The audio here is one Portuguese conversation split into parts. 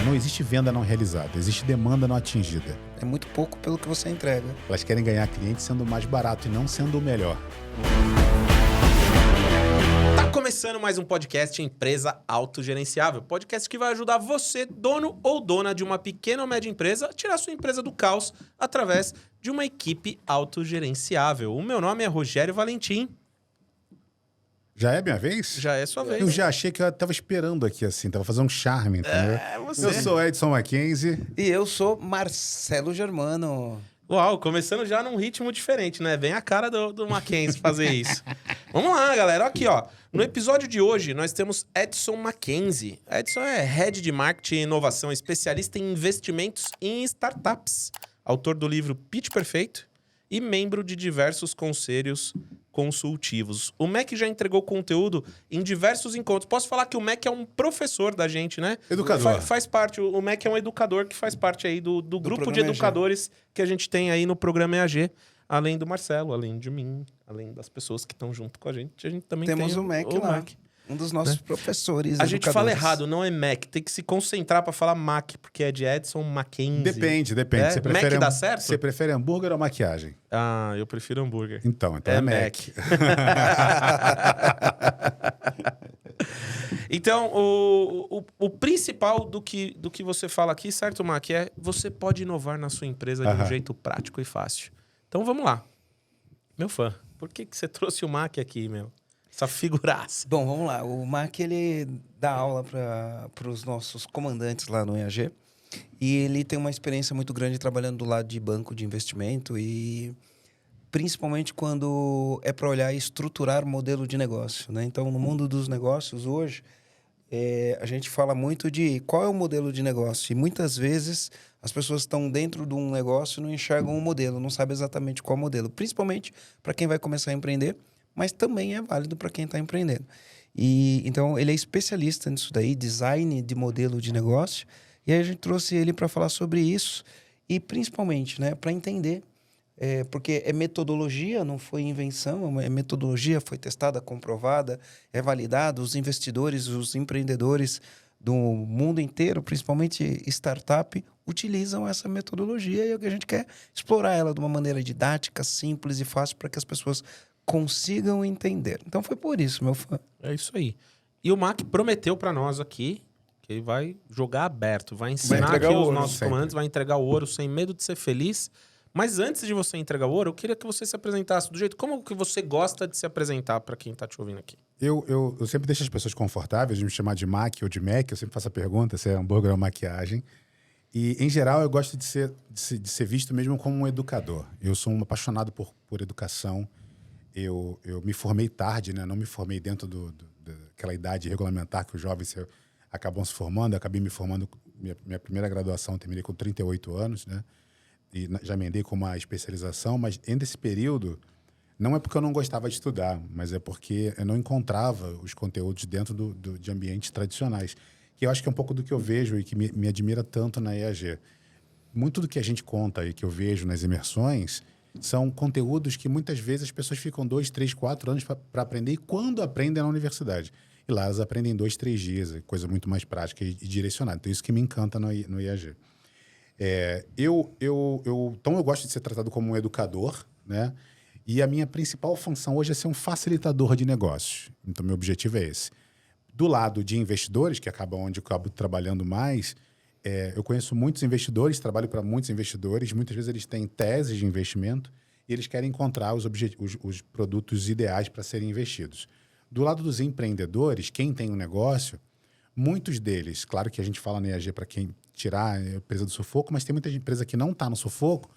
não existe venda não realizada, existe demanda não atingida. É muito pouco pelo que você entrega. Elas querem ganhar cliente sendo mais barato e não sendo o melhor. Tá começando mais um podcast Empresa Autogerenciável. Podcast que vai ajudar você, dono ou dona de uma pequena ou média empresa, a tirar sua empresa do caos através de uma equipe autogerenciável. O meu nome é Rogério Valentim. Já é minha vez? Já é sua vez. Eu já achei que eu tava esperando aqui, assim, tava fazendo um charme, entendeu? você. Eu sou Edson Mackenzie. E eu sou Marcelo Germano. Uau, começando já num ritmo diferente, né? Bem a cara do Mackenzie fazer isso. Vamos lá, galera. Aqui, ó. No episódio de hoje, nós temos Edson Mackenzie. Edson é Head de Marketing e Inovação, especialista em investimentos em startups, autor do livro Pitch Perfeito e membro de diversos conselhos consultivos. O Mac já entregou conteúdo em diversos encontros. Posso falar que o Mac é um professor da gente, né? Educador. Faz parte. O Mac é um educador que faz parte aí do grupo de programa educadores que a gente tem aí no programa EAG. Além do Marcelo, além de mim, além das pessoas que estão junto com a gente também Temos tem o Mac lá. Mac. Um dos nossos professores. A gente fala educadores. errado, não é Mac. Tem que se concentrar para falar Mac, porque é de Edson Mackenzie. Depende. É? Você Mac dá certo? Você prefere hambúrguer ou maquiagem? Ah, eu prefiro hambúrguer. Então é Mac. Então, o principal do que você fala aqui, certo, Mac, é você pode inovar na sua empresa de um jeito prático e fácil. Então, vamos lá. Meu fã, por que você trouxe o Mac aqui, meu? Essa figuraça. Bom, vamos lá. O Mac, ele dá aula para os nossos comandantes lá no EAG. E ele tem uma experiência muito grande trabalhando do lado de banco de investimento e principalmente quando é para olhar e estruturar modelo de negócio, né? Então, no mundo dos negócios hoje, a gente fala muito de qual é o modelo de negócio. E muitas vezes as pessoas estão dentro de um negócio e não enxergam o modelo, não sabem exatamente qual modelo. Principalmente para quem vai começar a empreender, mas também é válido para quem está empreendendo. E então, ele é especialista nisso daí, design de modelo de negócio. E aí a gente trouxe ele para falar sobre isso e principalmente, né, para entender. Porque é metodologia, não foi invenção, é metodologia, foi testada, comprovada, é validada. Os investidores, os empreendedores do mundo inteiro, principalmente startup, utilizam essa metodologia e o que a gente quer é explorar ela de uma maneira didática, simples e fácil para que as pessoas consigam entender. Então foi por isso, meu fã. É isso aí. E o Mac prometeu para nós aqui que ele vai jogar aberto, vai ensinar aqui os nossos comandantes, vai entregar o ouro sem medo de ser feliz. Mas antes de você entregar o ouro, eu queria que você se apresentasse do jeito como que você gosta de se apresentar para quem está te ouvindo aqui. Eu sempre deixo as pessoas confortáveis de me chamar de Mac ou de Mac. Eu sempre faço a pergunta se é hambúrguer ou maquiagem. E, em geral, eu gosto de ser visto mesmo como um educador. Eu sou um apaixonado por educação. Eu me formei tarde, né? Não me formei dentro daquela idade regulamentar que os jovens acabam se formando. Eu acabei me formando, minha primeira graduação, terminei com 38 anos, né? E já emendei com uma especialização, mas entre esse período, não é porque eu não gostava de estudar, mas é porque eu não encontrava os conteúdos dentro de ambientes tradicionais. Que eu acho que é um pouco do que eu vejo e que me admira tanto na EAG. Muito do que a gente conta e que eu vejo nas imersões são conteúdos que muitas vezes as pessoas ficam 2, 3, 4 anos para aprender e quando aprendem na universidade. E lá elas aprendem em 2, 3 dias, coisa muito mais prática e direcionada. Então, isso que me encanta no IAG. Então, eu gosto de ser tratado como um educador, né? E a minha principal função hoje é ser um facilitador de negócios. Então, meu objetivo é esse. Do lado de investidores, que onde eu acabo trabalhando mais, eu conheço muitos investidores, trabalho para muitos investidores. Muitas vezes eles têm teses de investimento e eles querem encontrar os produtos ideais para serem investidos. Do lado dos empreendedores, quem tem um negócio, muitos deles, claro que a gente fala na EAG para quem tirar a empresa do sufoco, mas tem muita empresa que não está no sufoco,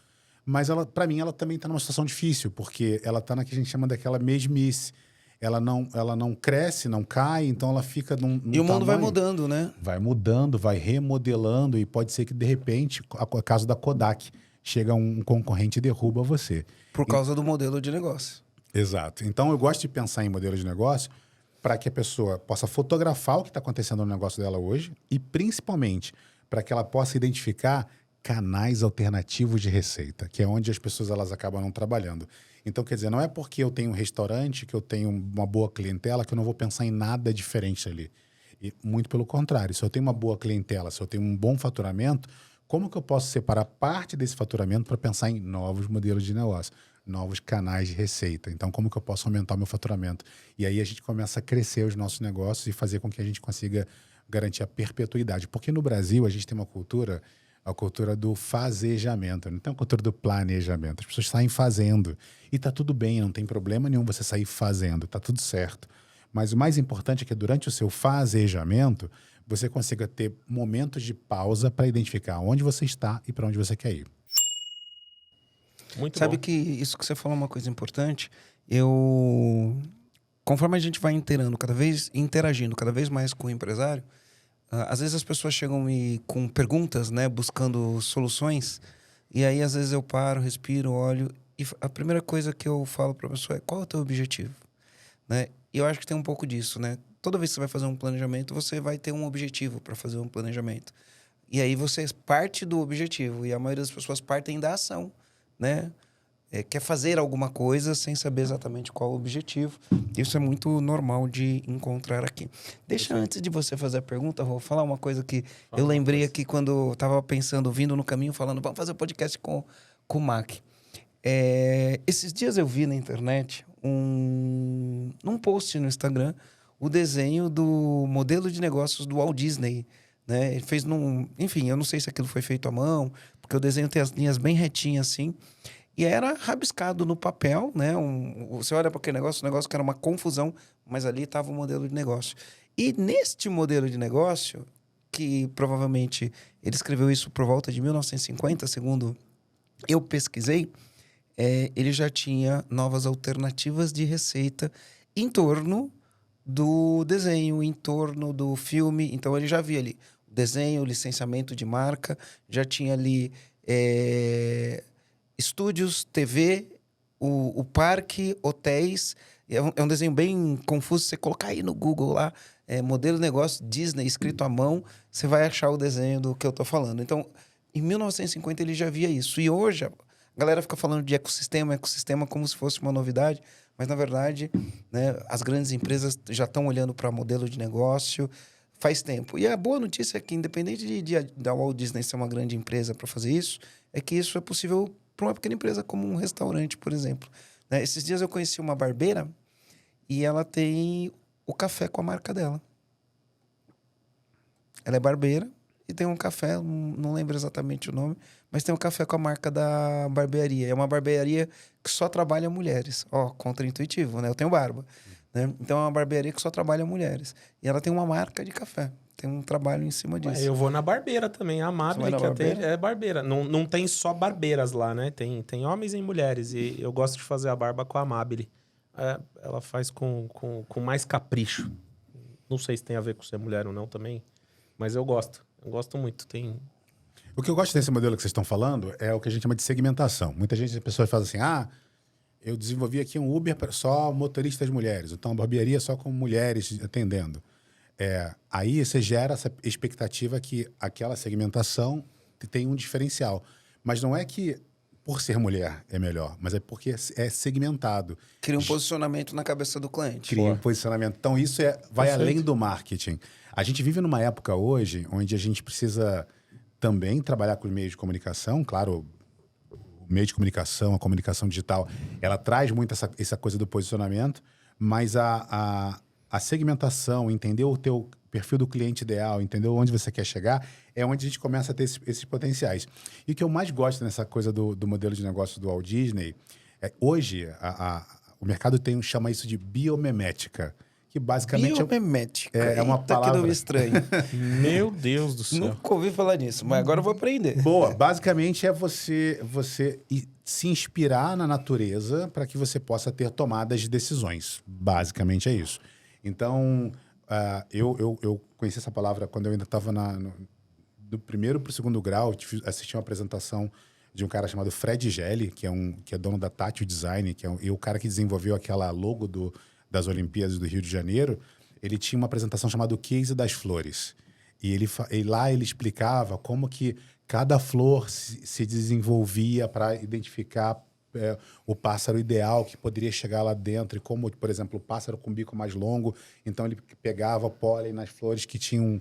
mas para mim ela também está numa situação difícil, porque ela está na que a gente chama daquela mesmice. Ela não cresce, não cai, então ela fica num E o mundo vai tamanho, mudando, né? vai mudando, vai remodelando e pode ser que, de repente, a caso da Kodak, chega um concorrente e derruba você. Por causa do modelo de negócio. Exato. Então, eu gosto de pensar em modelo de negócio para que a pessoa possa fotografar o que está acontecendo no negócio dela hoje e, principalmente, para que ela possa identificar canais alternativos de receita, que é onde as pessoas elas acabam não trabalhando. Então, quer dizer, não é porque eu tenho um restaurante, que eu tenho uma boa clientela, que eu não vou pensar em nada diferente ali. E muito pelo contrário, se eu tenho uma boa clientela, se eu tenho um bom faturamento, como que eu posso separar parte desse faturamento para pensar em novos modelos de negócio, novos canais de receita? Então, como que eu posso aumentar o meu faturamento? E aí a gente começa a crescer os nossos negócios e fazer com que a gente consiga garantir a perpetuidade. Porque no Brasil a gente tem uma cultura, a cultura do fazejamento, não tem uma cultura do planejamento. As pessoas saem fazendo e tá tudo bem, não tem problema nenhum você sair fazendo, tá tudo certo. Mas o mais importante é que durante o seu fazejamento, você consiga ter momentos de pausa para identificar onde você está e para onde você quer ir. Muito Sabe bom. que isso que você falou é uma coisa importante. Conforme a gente vai interagindo cada vez mais com o empresário, às vezes as pessoas chegam com perguntas, né, buscando soluções, e aí às vezes eu paro, respiro, olho, e a primeira coisa que eu falo para a pessoa é: qual é o teu objetivo? Né? E eu acho que tem um pouco disso, né? Toda vez que você vai fazer um planejamento, você vai ter um objetivo para fazer um planejamento. E aí você parte do objetivo, e a maioria das pessoas partem da ação, né? Quer fazer alguma coisa sem saber exatamente qual o objetivo. Isso é muito normal de encontrar aqui. Deixa, antes de você fazer a pergunta, vou falar uma coisa que eu lembrei aqui quando eu estava pensando, vindo no caminho, falando: vamos fazer um podcast com o Mac. Esses dias eu vi na internet, num post no Instagram, o desenho do modelo de negócios do Walt Disney. Né? Ele fez Enfim, eu não sei se aquilo foi feito à mão, porque o desenho tem as linhas bem retinhas assim. E era rabiscado no papel, né? Você olha para aquele negócio, o negócio que era uma confusão, mas ali estava o modelo de negócio. E neste modelo de negócio, que provavelmente ele escreveu isso por volta de 1950, segundo eu pesquisei, ele já tinha novas alternativas de receita em torno do desenho, em torno do filme. Então ele já via ali o desenho, o licenciamento de marca, já tinha ali estúdios, TV, o parque, hotéis. É um desenho bem confuso. Você colocar aí no Google lá, modelo de negócio Disney escrito à mão, você vai achar o desenho do que eu tô falando. Então, em 1950 ele já via isso. E hoje a galera fica falando de ecossistema como se fosse uma novidade, mas na verdade, né, as grandes empresas já estão olhando para modelo de negócio faz tempo. E a boa notícia é que, independente da Walt Disney ser uma grande empresa para fazer isso, é que isso é possível para uma pequena empresa como um restaurante, por exemplo. Né? Esses dias eu conheci uma barbeira e ela tem o café com a marca dela. Ela é barbeira e tem um café, não lembro exatamente o nome, mas tem um café com a marca da barbearia. É uma barbearia que só trabalha mulheres. Ó, contra-intuitivo, né? Eu tenho barba. Né? Então é uma barbearia que só trabalha mulheres. E ela tem uma marca de café. Tem um trabalho em cima disso. Eu vou na barbeira também. A Amabile que atende é barbeira. Não tem só barbeiras lá, né? Tem homens e mulheres. E eu gosto de fazer a barba com a Amabile. Ela faz com mais capricho. Não sei se tem a ver com ser mulher ou não também. Mas eu gosto. Eu gosto muito. O que eu gosto desse modelo que vocês estão falando é o que a gente chama de segmentação. Muita gente, as pessoas fazem assim: eu desenvolvi aqui um Uber só motoristas mulheres. Então, uma barbearia só com mulheres atendendo. Aí você gera essa expectativa que aquela segmentação tem um diferencial. Mas não é que por ser mulher é melhor, mas é porque é segmentado. Cria um posicionamento na cabeça do cliente. Cria um posicionamento. Então, isso vai além do marketing. A gente vive numa época hoje onde a gente precisa também trabalhar com os meios de comunicação. Claro, o meio de comunicação, a comunicação digital, ela traz muito essa coisa do posicionamento, mas a segmentação, entender o teu perfil do cliente ideal, entender onde você quer chegar, é onde a gente começa a ter esses potenciais. E o que eu mais gosto nessa coisa do modelo de negócio do Walt Disney, hoje o mercado chama isso de biomimética, que basicamente biomimética. É uma palavra... que nome estranho. Meu Deus do céu. Nunca ouvi falar nisso, mas agora eu vou aprender. Boa. Basicamente é você se inspirar na natureza para que você possa ter tomadas de decisões. Basicamente é isso. Então, eu conheci essa palavra quando eu ainda estava do primeiro para o segundo grau. Assisti uma apresentação de um cara chamado Fred Gelli, que é dono da Tátil Design, e o cara que desenvolveu aquela logo das Olimpíadas do Rio de Janeiro. Ele tinha uma apresentação chamada O Case das Flores. E lá ele explicava como que cada flor se desenvolvia para identificar o pássaro ideal que poderia chegar lá dentro, e como, por exemplo, o pássaro com bico mais longo, então ele pegava pólen nas flores que tinham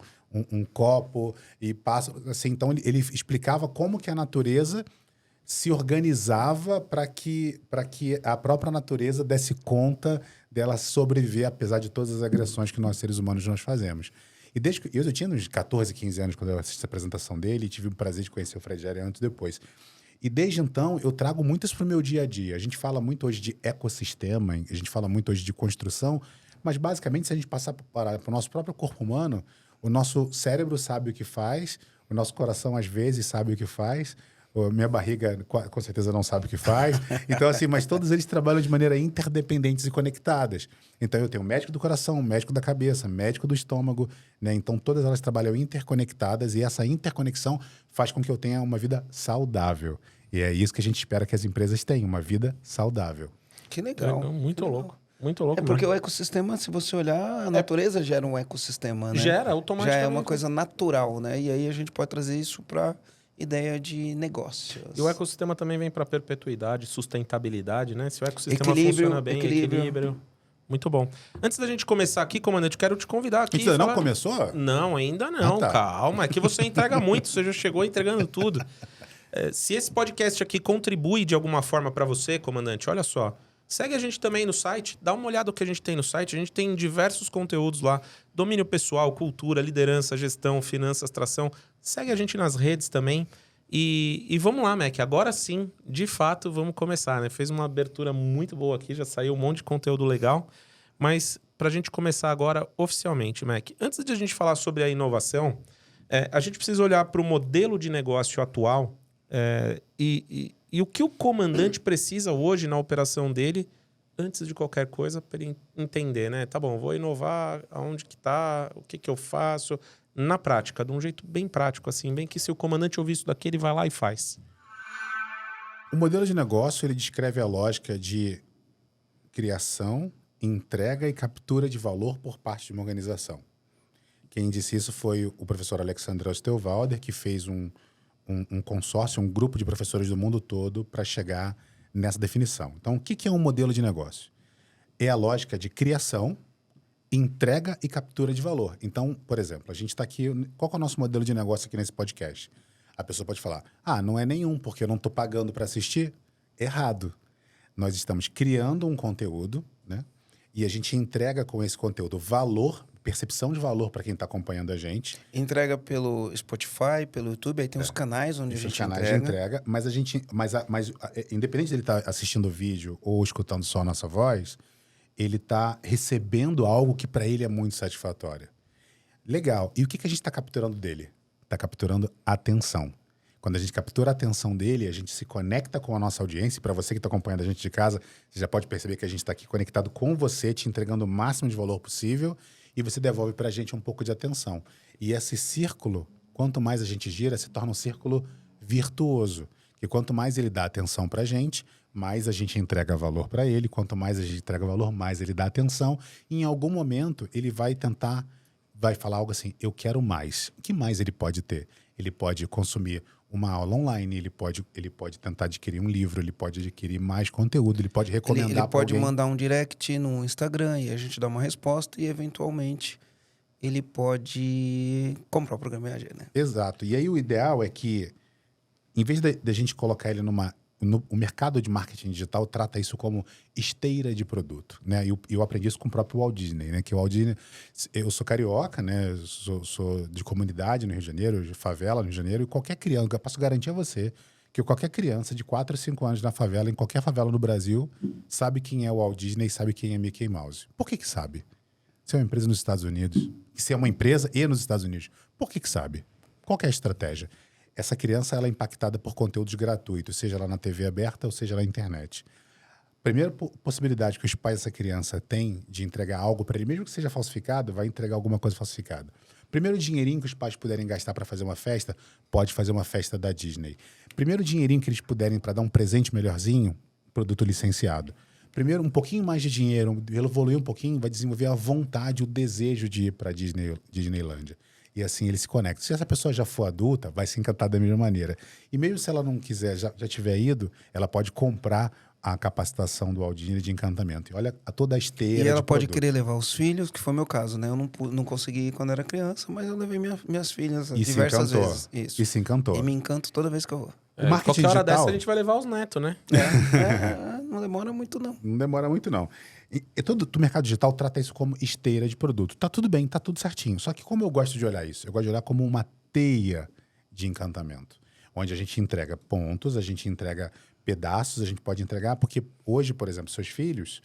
um copo, e pássaro, assim, então ele explicava como que a natureza se organizava para que a própria natureza desse conta dela sobreviver, apesar de todas as agressões que nós, seres humanos, nós fazemos. E desde que eu tinha uns 14, 15 anos quando eu assisti a apresentação dele, e tive o prazer de conhecer o Fred Gere antes e depois. E desde então, eu trago muito isso para o meu dia a dia. A gente fala muito hoje de ecossistema, a gente fala muito hoje de construção, mas basicamente, se a gente passar para o nosso próprio corpo humano, o nosso cérebro sabe o que faz, o nosso coração às vezes sabe o que faz, minha barriga com certeza não sabe o que faz. Então, assim, mas todos eles trabalham de maneira interdependentes e conectadas. Então, eu tenho médico do coração, médico da cabeça, médico do estômago, né? Então, todas elas trabalham interconectadas, e essa interconexão faz com que eu tenha uma vida saudável. E é isso que a gente espera que as empresas tenham, uma vida saudável. Que legal. Muito louco. Muito louco. É porque mesmo. o ecossistema, se você olhar, a natureza gera um ecossistema, né? Gera automaticamente. Já é uma coisa natural, né? E aí a gente pode trazer isso para ideia de negócios. E o ecossistema também vem para perpetuidade, sustentabilidade, né? Se o ecossistema Equilíbrio, funciona bem, equilíbrio. Muito bom. Antes da gente começar aqui, comandante, quero te convidar aqui. Ainda não começou? Não, ainda não. Tá. Calma, é que você entrega muito, você já chegou entregando tudo. Se esse podcast aqui contribui de alguma forma para você, comandante, olha só. Segue a gente também no site, dá uma olhada no que a gente tem no site. A gente tem diversos conteúdos lá. Domínio pessoal, cultura, liderança, gestão, finanças, tração. Segue a gente nas redes também. E vamos lá, Mac. Agora sim, de fato, vamos começar, né? Fez uma abertura muito boa aqui, já saiu um monte de conteúdo legal. Mas para a gente começar agora oficialmente, Mac. Antes de a gente falar sobre a inovação, a gente precisa olhar para o modelo de negócio atual e o que o comandante precisa hoje na operação dele, antes de qualquer coisa, para ele entender, né? Tá bom, vou inovar, aonde que tá, o que que eu faço, na prática, de um jeito bem prático, assim, bem que se o comandante ouvir isso daqui, ele vai lá e faz. O modelo de negócio, ele descreve a lógica de criação, entrega e captura de valor por parte de uma organização. Quem disse isso foi o professor Alexander Osterwalder, que fez um consórcio, um grupo de professores do mundo todo para chegar nessa definição. Então, o que é um modelo de negócio? É a lógica de criação, entrega e captura de valor. Então, por exemplo, a gente está aqui... Qual que é o nosso modelo de negócio aqui nesse podcast? A pessoa pode falar, não é nenhum, porque eu não estou pagando para assistir. Errado. Nós estamos criando um conteúdo, né? E a gente entrega com esse conteúdo valor, percepção de valor para quem está acompanhando a gente. Entrega pelo Spotify, pelo YouTube, aí tem os canais onde a gente canais de entrega, mas independente dele estar assistindo o vídeo ou escutando só a nossa voz, ele está recebendo algo que para ele é muito satisfatório. Legal. E o que a gente está capturando dele? Está capturando atenção. Quando a gente captura a atenção dele, a gente se conecta com a nossa audiência. Para você que está acompanhando a gente de casa, você já pode perceber que a gente está aqui conectado com você, te entregando o máximo de valor possível, e você devolve para a gente um pouco de atenção. E esse círculo, quanto mais a gente gira, se torna um círculo virtuoso. E quanto mais ele dá atenção para a gente, mais a gente entrega valor para ele. Quanto mais a gente entrega valor, mais ele dá atenção. E em algum momento, ele vai falar algo assim, eu quero mais. O que mais ele pode ter? Ele pode consumir uma aula online, ele pode tentar adquirir um livro, ele pode adquirir mais conteúdo, ele pode recomendar para alguém. Ele pode mandar um direct no Instagram e a gente dá uma resposta e, eventualmente, ele pode comprar o programa EAG, né? Exato. E aí o ideal é que, em vez da gente colocar ele o mercado de marketing digital trata isso como esteira de produto, né? Eu aprendi isso com o próprio Walt Disney, né? Que o Walt Disney... Eu sou carioca, né? Sou de comunidade no Rio de Janeiro, de favela no Rio de Janeiro, e qualquer criança... Eu posso garantir a você que qualquer criança de 4 a 5 anos na favela, em qualquer favela no Brasil, sabe quem é o Walt Disney e sabe quem é Mickey Mouse. Por que sabe? Se é uma empresa nos Estados Unidos, se é uma empresa e nos Estados Unidos, por que sabe? Qual que é a estratégia? Essa criança ela é impactada por conteúdos gratuitos, seja lá na TV aberta ou seja na internet. Primeira possibilidade que os pais dessa criança têm de entregar algo para ele, mesmo que seja falsificado, vai entregar alguma coisa falsificada. Primeiro dinheirinho que os pais puderem gastar para fazer uma festa, pode fazer uma festa da Disney. Primeiro dinheirinho que eles puderem para dar um presente melhorzinho, produto licenciado. Primeiro, um pouquinho mais de dinheiro, evoluir um pouquinho, vai desenvolver a vontade, o desejo de ir para Disneylandia. e assim ele se conecta. Se essa pessoa já for adulta, vai se encantar da mesma maneira. E mesmo se ela não quiser, já tiver ido, ela pode comprar a capacitação do Walt Disney de encantamento. E olha toda a esteira E ela de pode produto. querer levar os filhos, que foi meu caso, né? Eu não consegui ir quando era criança, mas eu levei minhas filhas E se diversas encantou. vezes. Isso. E se encantou. E me encanto toda vez que eu vou. O marketing qualquer hora digital- dessa a gente vai levar os netos, né? Não demora muito, não. Não demora muito, não. E todo o mercado digital trata isso como esteira de produto. Tá tudo bem, tá tudo certinho. Só que como eu gosto de olhar isso? Eu gosto de olhar como uma teia de encantamento. Onde a gente entrega pontos, a gente entrega pedaços, a gente pode entregar... Porque hoje, por exemplo, seus filhos,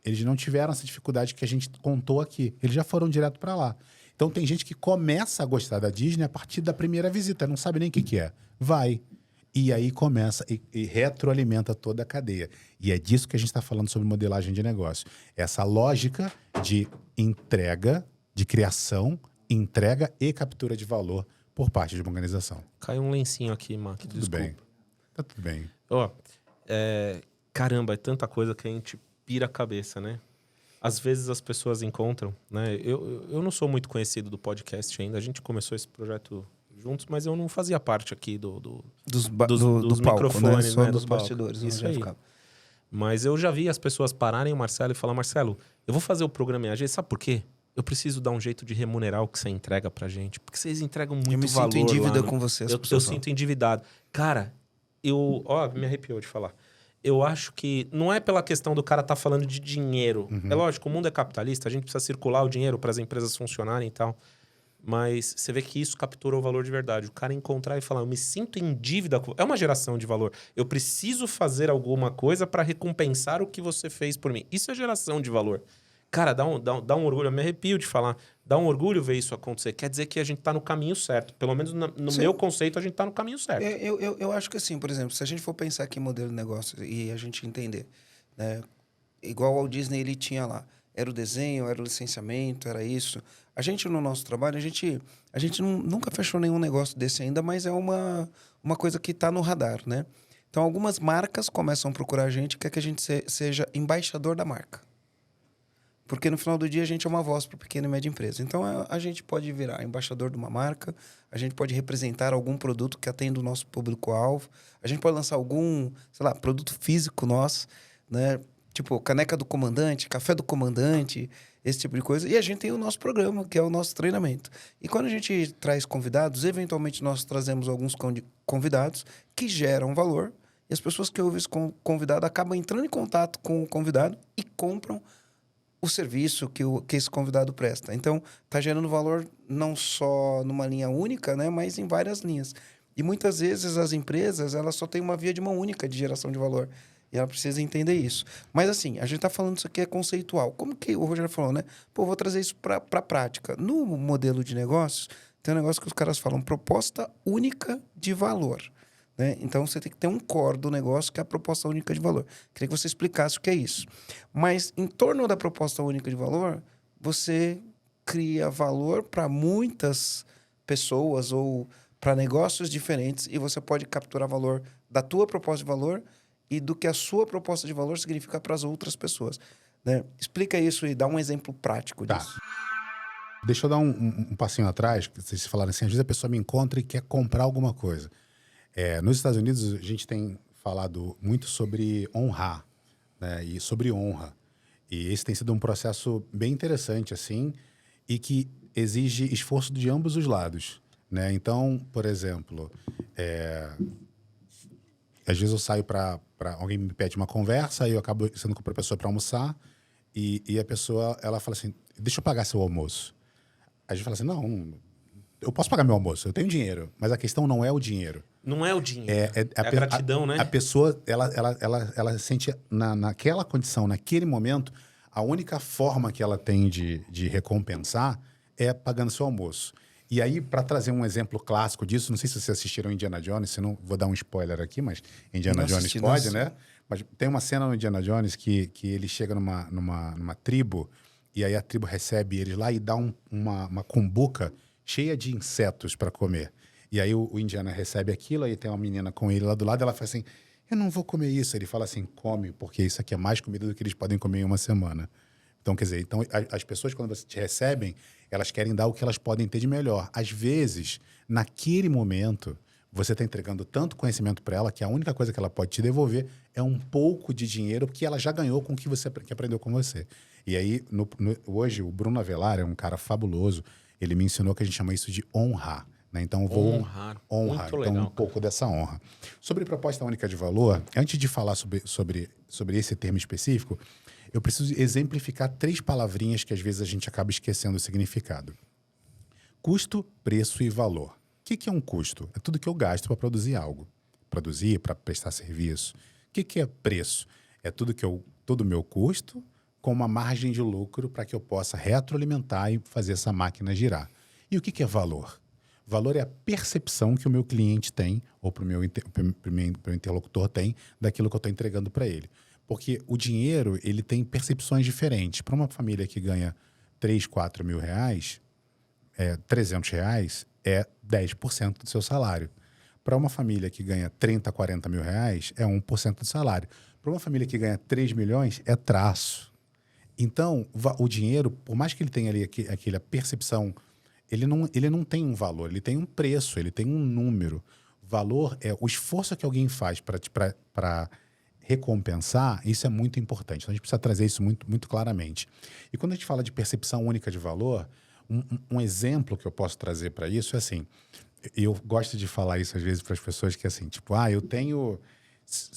eles não tiveram essa dificuldade que a gente contou aqui. Eles já foram direto para lá. Então tem gente que começa a gostar da Disney a partir da primeira visita. Não sabe nem o que é. Vai. E aí começa e retroalimenta toda a cadeia. E é disso que a gente está falando sobre modelagem de negócio. Essa lógica de entrega, de criação, entrega e captura de valor por parte de uma organização. Caiu um lencinho aqui, Mac. Tudo bem. Tá tudo bem. Ó, caramba, é tanta coisa que a gente pira a cabeça, né? Às vezes as pessoas encontram, né? Eu não sou muito conhecido do podcast ainda. A gente começou esse projeto juntos, mas eu não fazia parte aqui Dos dos palco, microfones, né? Só né? dos Do palco. bastidores. Isso onde eu aí. ficava. Mas eu já vi as pessoas pararem o Marcelo e falar: Marcelo, eu vou fazer o programa EAG, sabe por quê? Eu preciso dar um jeito de remunerar o que você entrega pra gente. Porque vocês entregam muito valor. Eu me sinto em dívida lá, com vocês. eu sinto endividado. Cara, me arrepiou de falar. Eu acho que não é pela questão do cara estar falando de dinheiro. É lógico, o mundo é capitalista, a gente precisa circular o dinheiro para as empresas funcionarem e tal. Mas você vê que isso captura o valor de verdade. O cara encontrar e falar: eu me sinto em dívida. É uma geração de valor. Eu preciso fazer alguma coisa para recompensar o que você fez por mim. Isso é geração de valor. Cara, dá um orgulho. Eu me arrepio de falar. Dá um orgulho ver isso acontecer. Quer dizer que a gente tá no caminho certo. Pelo menos no meu conceito, a gente tá no caminho certo. Eu acho que assim, por exemplo, se a gente for pensar aqui em modelo de negócio e a gente entender, né? Igual ao Disney ele tinha lá. Era o desenho, era o licenciamento, era isso. A gente, no nosso trabalho, a gente nunca fechou nenhum negócio desse ainda, mas é uma coisa que está no radar, né? Então, algumas marcas começam a procurar a gente, quer que a gente seja embaixador da marca. Porque no final do dia a gente é uma voz para pequena e média empresa. Então a gente pode virar embaixador de uma marca, a gente pode representar algum produto que atenda o nosso público-alvo, a gente pode lançar algum, sei lá, produto físico nosso, né? Tipo, caneca do comandante, café do comandante, esse tipo de coisa. E a gente tem o nosso programa, que é o nosso treinamento. E quando a gente traz convidados, eventualmente nós trazemos alguns convidados que geram valor. E as pessoas que ouvem esse convidado acabam entrando em contato com o convidado e compram o serviço que esse convidado presta. Então, está gerando valor não só numa linha única, né, mas em várias linhas. E muitas vezes as empresas elas só têm uma via de mão única de geração de valor. E ela precisa entender isso. Mas assim, a gente está falando isso aqui é conceitual. Como que o Rogério falou, né? Pô, vou trazer isso para a prática. No modelo de negócios, tem um negócio que os caras falam proposta única de valor. Né? Então, você tem que ter um core do negócio que é a proposta única de valor. Queria que você explicasse o que é isso. Mas, em torno da proposta única de valor, você cria valor para muitas pessoas ou para negócios diferentes e você pode capturar valor da tua proposta de valor e do que a sua proposta de valor significa para as outras pessoas. Né? Explica isso e dá um exemplo prático disso. Deixa eu dar um passinho atrás, que vocês falaram assim, às vezes a pessoa me encontra e quer comprar alguma coisa. Nos Estados Unidos, a gente tem falado muito sobre honrar, né? E sobre honra. E esse tem sido um processo bem interessante, assim, e que exige esforço de ambos os lados, né? Então, por exemplo, às vezes eu saio para alguém me pede uma conversa e eu acabo sendo com a pessoa para almoçar e a pessoa, ela fala assim, deixa eu pagar seu almoço. A gente fala assim, não, eu posso pagar meu almoço, eu tenho dinheiro, mas a questão não é o dinheiro. Não é o dinheiro. É a gratidão, né? A pessoa, ela sente naquela condição, naquele momento, a única forma que ela tem de recompensar é pagando seu almoço. E aí, para trazer um exemplo clássico disso, não sei se vocês assistiram Indiana Jones, senão vou dar um spoiler aqui, mas Indiana Jones pode, né? Mas tem uma cena no Indiana Jones que ele chega numa tribo e aí a tribo recebe eles lá e dá uma cumbuca cheia de insetos para comer. E aí o Indiana recebe aquilo, aí tem uma menina com ele lá do lado, ela fala assim, eu não vou comer isso. Ele fala assim, come, porque isso aqui é mais comida do que eles podem comer em uma semana. Então, quer dizer, as pessoas quando te recebem, Elas querem dar o que elas podem ter de melhor. Às vezes, naquele momento, você está entregando tanto conhecimento para ela que a única coisa que ela pode te devolver é um pouco de dinheiro que ela já ganhou com o que você que aprendeu com você. E aí, hoje, o Bruno Avelar é um cara fabuloso. Ele me ensinou que a gente chama isso de honrar. Né? Então, eu vou honrar. Muito Então, legal, um pouco dessa honra. Sobre proposta única de valor, antes de falar sobre esse termo específico, eu preciso exemplificar 3 palavrinhas que às vezes a gente acaba esquecendo o significado. Custo, preço e valor. O que é um custo? É tudo que eu gasto para produzir algo. Produzir, para prestar serviço. O que é preço? É todo o meu custo com uma margem de lucro para que eu possa retroalimentar e fazer essa máquina girar. E o que é valor? Valor é a percepção que o meu cliente tem, ou para o meu interlocutor tem, daquilo que eu estou entregando para ele. Porque o dinheiro, ele tem percepções diferentes. Para uma família que ganha 3, 4 mil reais, R$300 é 10% do seu salário. Para uma família que ganha 30, 40 mil reais, é 1% do salário. Para uma família que ganha 3 milhões, é traço. Então, o dinheiro, por mais que ele tenha ali aquela percepção, ele não tem um valor, ele tem um preço, ele tem um número. Valor é o esforço que alguém faz para recompensar, isso é muito importante. Então, a gente precisa trazer isso muito, muito claramente. E quando a gente fala de percepção única de valor, um exemplo que eu posso trazer para isso é assim, eu gosto de falar isso às vezes para as pessoas que é assim, tipo, eu tenho... se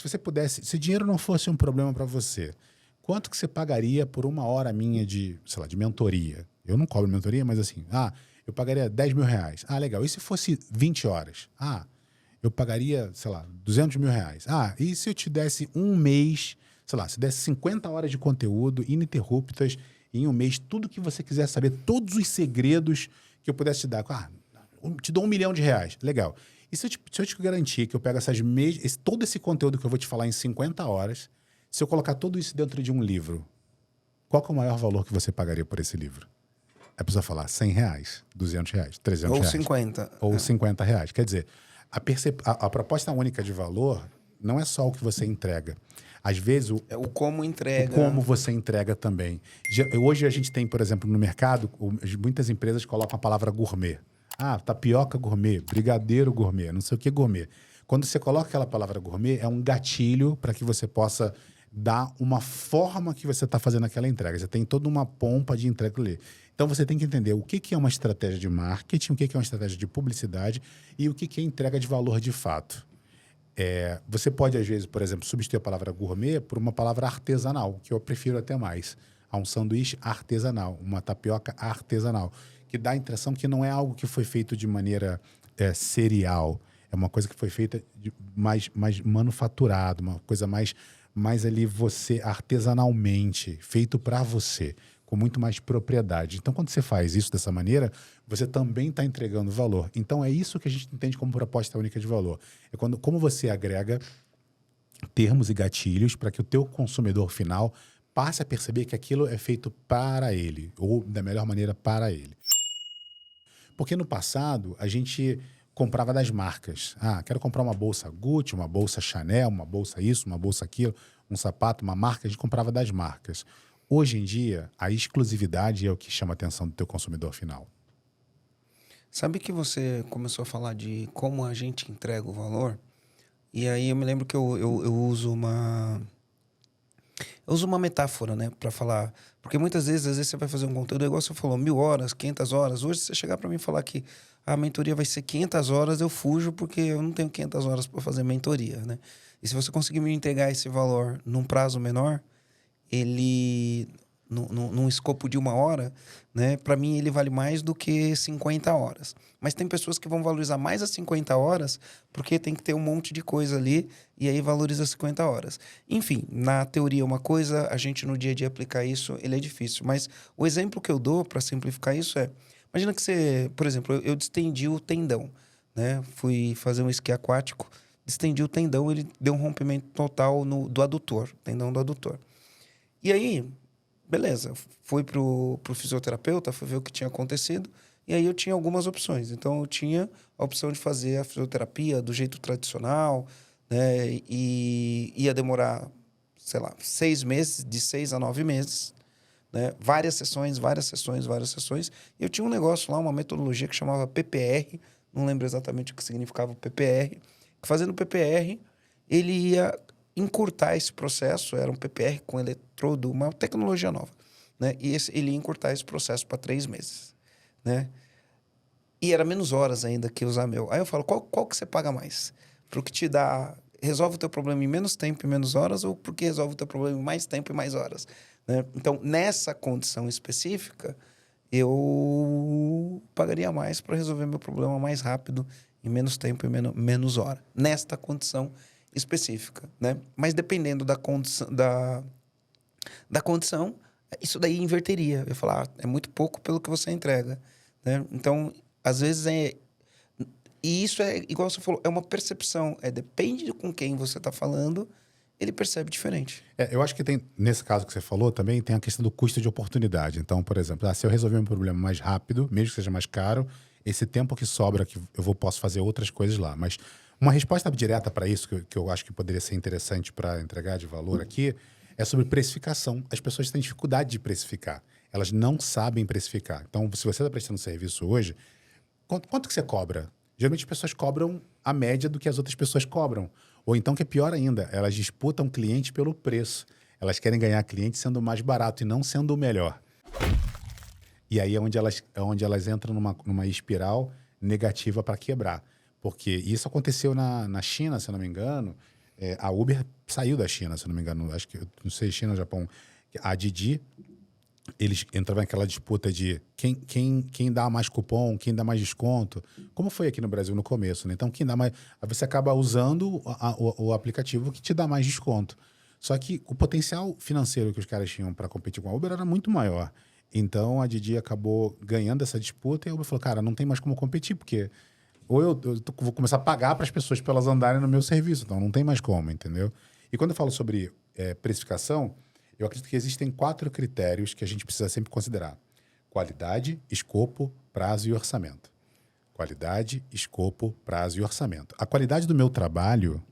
você pudesse, se dinheiro não fosse um problema para você, quanto que você pagaria por uma hora minha de mentoria? Eu não cobro mentoria, mas assim, eu pagaria 10 mil reais. Legal. E se fosse 20 horas? Eu pagaria, R$200 mil. E se eu te desse um mês, se desse 50 horas de conteúdo ininterruptas, em um mês, tudo que você quiser saber, todos os segredos que eu pudesse te dar. Te dou R$1 milhão. Legal. E se eu te garantir que eu pego todo esse conteúdo que eu vou te falar em 50 horas, se eu colocar tudo isso dentro de um livro, qual que é o maior valor que você pagaria por esse livro? A pessoa falar R$100, R$200, R$300. Ou 50. Ou R$50. Quer dizer, a proposta única de valor não é só o que você entrega. Às vezes... É o como entrega. O como você entrega também. Hoje a gente tem, por exemplo, no mercado, muitas empresas colocam a palavra gourmet. Tapioca gourmet, brigadeiro gourmet, não sei o que gourmet. Quando você coloca aquela palavra gourmet, é um gatilho para que você possa dar uma forma que você está fazendo aquela entrega. Você tem toda uma pompa de entrega ali. Então, você tem que entender o que é uma estratégia de marketing, o que é uma estratégia de publicidade e o que é entrega de valor de fato. Você pode, às vezes, por exemplo, substituir a palavra gourmet por uma palavra artesanal, que eu prefiro até mais. Um sanduíche artesanal, uma tapioca artesanal, que dá a impressão que não é algo que foi feito de maneira serial. É uma coisa que foi feita mais manufaturado, uma coisa mais ali você artesanalmente, feito para você, com muito mais propriedade. Então, quando você faz isso dessa maneira, você também está entregando valor. Então, é isso que a gente entende como proposta única de valor. É como você agrega termos e gatilhos para que o teu consumidor final passe a perceber que aquilo é feito para ele, ou da melhor maneira para ele. Porque no passado, a gente comprava das marcas. Quero comprar uma bolsa Gucci, uma bolsa Chanel, uma bolsa isso, uma bolsa aquilo, um sapato, uma marca. A gente comprava das marcas. Hoje em dia, a exclusividade é o que chama a atenção do teu consumidor final. Sabe que você começou a falar de como a gente entrega o valor? E aí eu me lembro que eu uso uma metáfora, né, para falar. Porque muitas vezes, às vezes você vai fazer um conteúdo, igual você falou, 1000 horas, 500 horas. Hoje, se você chegar para mim e falar que a mentoria vai ser 500 horas, eu fujo porque eu não tenho 500 horas para fazer mentoria, né? E se você conseguir me entregar esse valor num prazo menor, ele, num escopo de 1 hora, né? Para mim, ele vale mais do que 50 horas. Mas tem pessoas que vão valorizar mais as 50 horas porque tem que ter um monte de coisa ali e aí valoriza 50 horas. Enfim, na teoria é uma coisa, a gente no dia a dia aplicar isso, ele é difícil. Mas o exemplo que eu dou para simplificar isso é... Imagina que você... Por exemplo, eu distendi o tendão, né? Fui fazer um esqui aquático, distendi o tendão, ele deu um rompimento total do adutor, tendão do adutor. E aí, beleza, fui pro fisioterapeuta, fui ver o que tinha acontecido, e aí eu tinha algumas opções. Então, eu tinha a opção de fazer a fisioterapia do jeito tradicional, né? E ia demorar, 6 meses, de 6 a 9 meses, né? Várias sessões. E eu tinha um negócio lá, uma metodologia que chamava PPR, não lembro exatamente o que significava o PPR, que fazendo PPR, ele ia encurtar esse processo, era um PPR com eletrodo, uma tecnologia nova, né? E ele ia encurtar esse processo para 3 meses, né? E era menos horas ainda que usar meu. Aí eu falo, qual que você paga mais? Pro que te dá, resolve o teu problema em menos tempo e menos horas, ou porque resolve o teu problema em mais tempo e mais horas, né? Então, nessa condição específica, eu pagaria mais para resolver meu problema mais rápido, em menos tempo e menos hora. Nesta condição específica, né? Mas dependendo da condição, isso daí inverteria. Eu ia falar, é muito pouco pelo que você entrega, né? Então, às vezes e isso é, igual você falou, é uma percepção. Depende de com quem você está falando, ele percebe diferente. Eu acho que tem, nesse caso que você falou, também tem a questão do custo de oportunidade. Então, por exemplo, se eu resolver um problema mais rápido, mesmo que seja mais caro, esse tempo que sobra, que posso fazer outras coisas lá. Mas uma resposta direta para isso, que eu acho que poderia ser interessante para entregar de valor aqui, é sobre precificação. As pessoas têm dificuldade de precificar. Elas não sabem precificar. Então, se você está prestando serviço hoje, quanto que você cobra? Geralmente as pessoas cobram a média do que as outras pessoas cobram. Ou então, que é pior ainda, elas disputam cliente pelo preço. Elas querem ganhar cliente sendo mais barato e não sendo o melhor. E aí é onde elas entram numa espiral negativa para quebrar. Porque isso aconteceu na China, se eu não me engano. A Uber saiu da China, se eu não me engano. Acho que, não sei, China ou Japão. A Didi, eles entravam naquela disputa de quem dá mais cupom, quem dá mais desconto. Como foi aqui no Brasil no começo, né? Então, quem dá mais... Você acaba usando o aplicativo que te dá mais desconto. Só que o potencial financeiro que os caras tinham para competir com a Uber era muito maior. Então, a Didi acabou ganhando essa disputa e a Uber falou, cara, não tem mais como competir, porque ou eu vou começar a pagar para as pessoas para elas andarem no meu serviço. Então, não tem mais como, entendeu? E quando eu falo sobre precificação, eu acredito que existem 4 critérios que a gente precisa sempre considerar. Qualidade, escopo, prazo e orçamento. Qualidade, escopo, prazo e orçamento. A qualidade do meu trabalho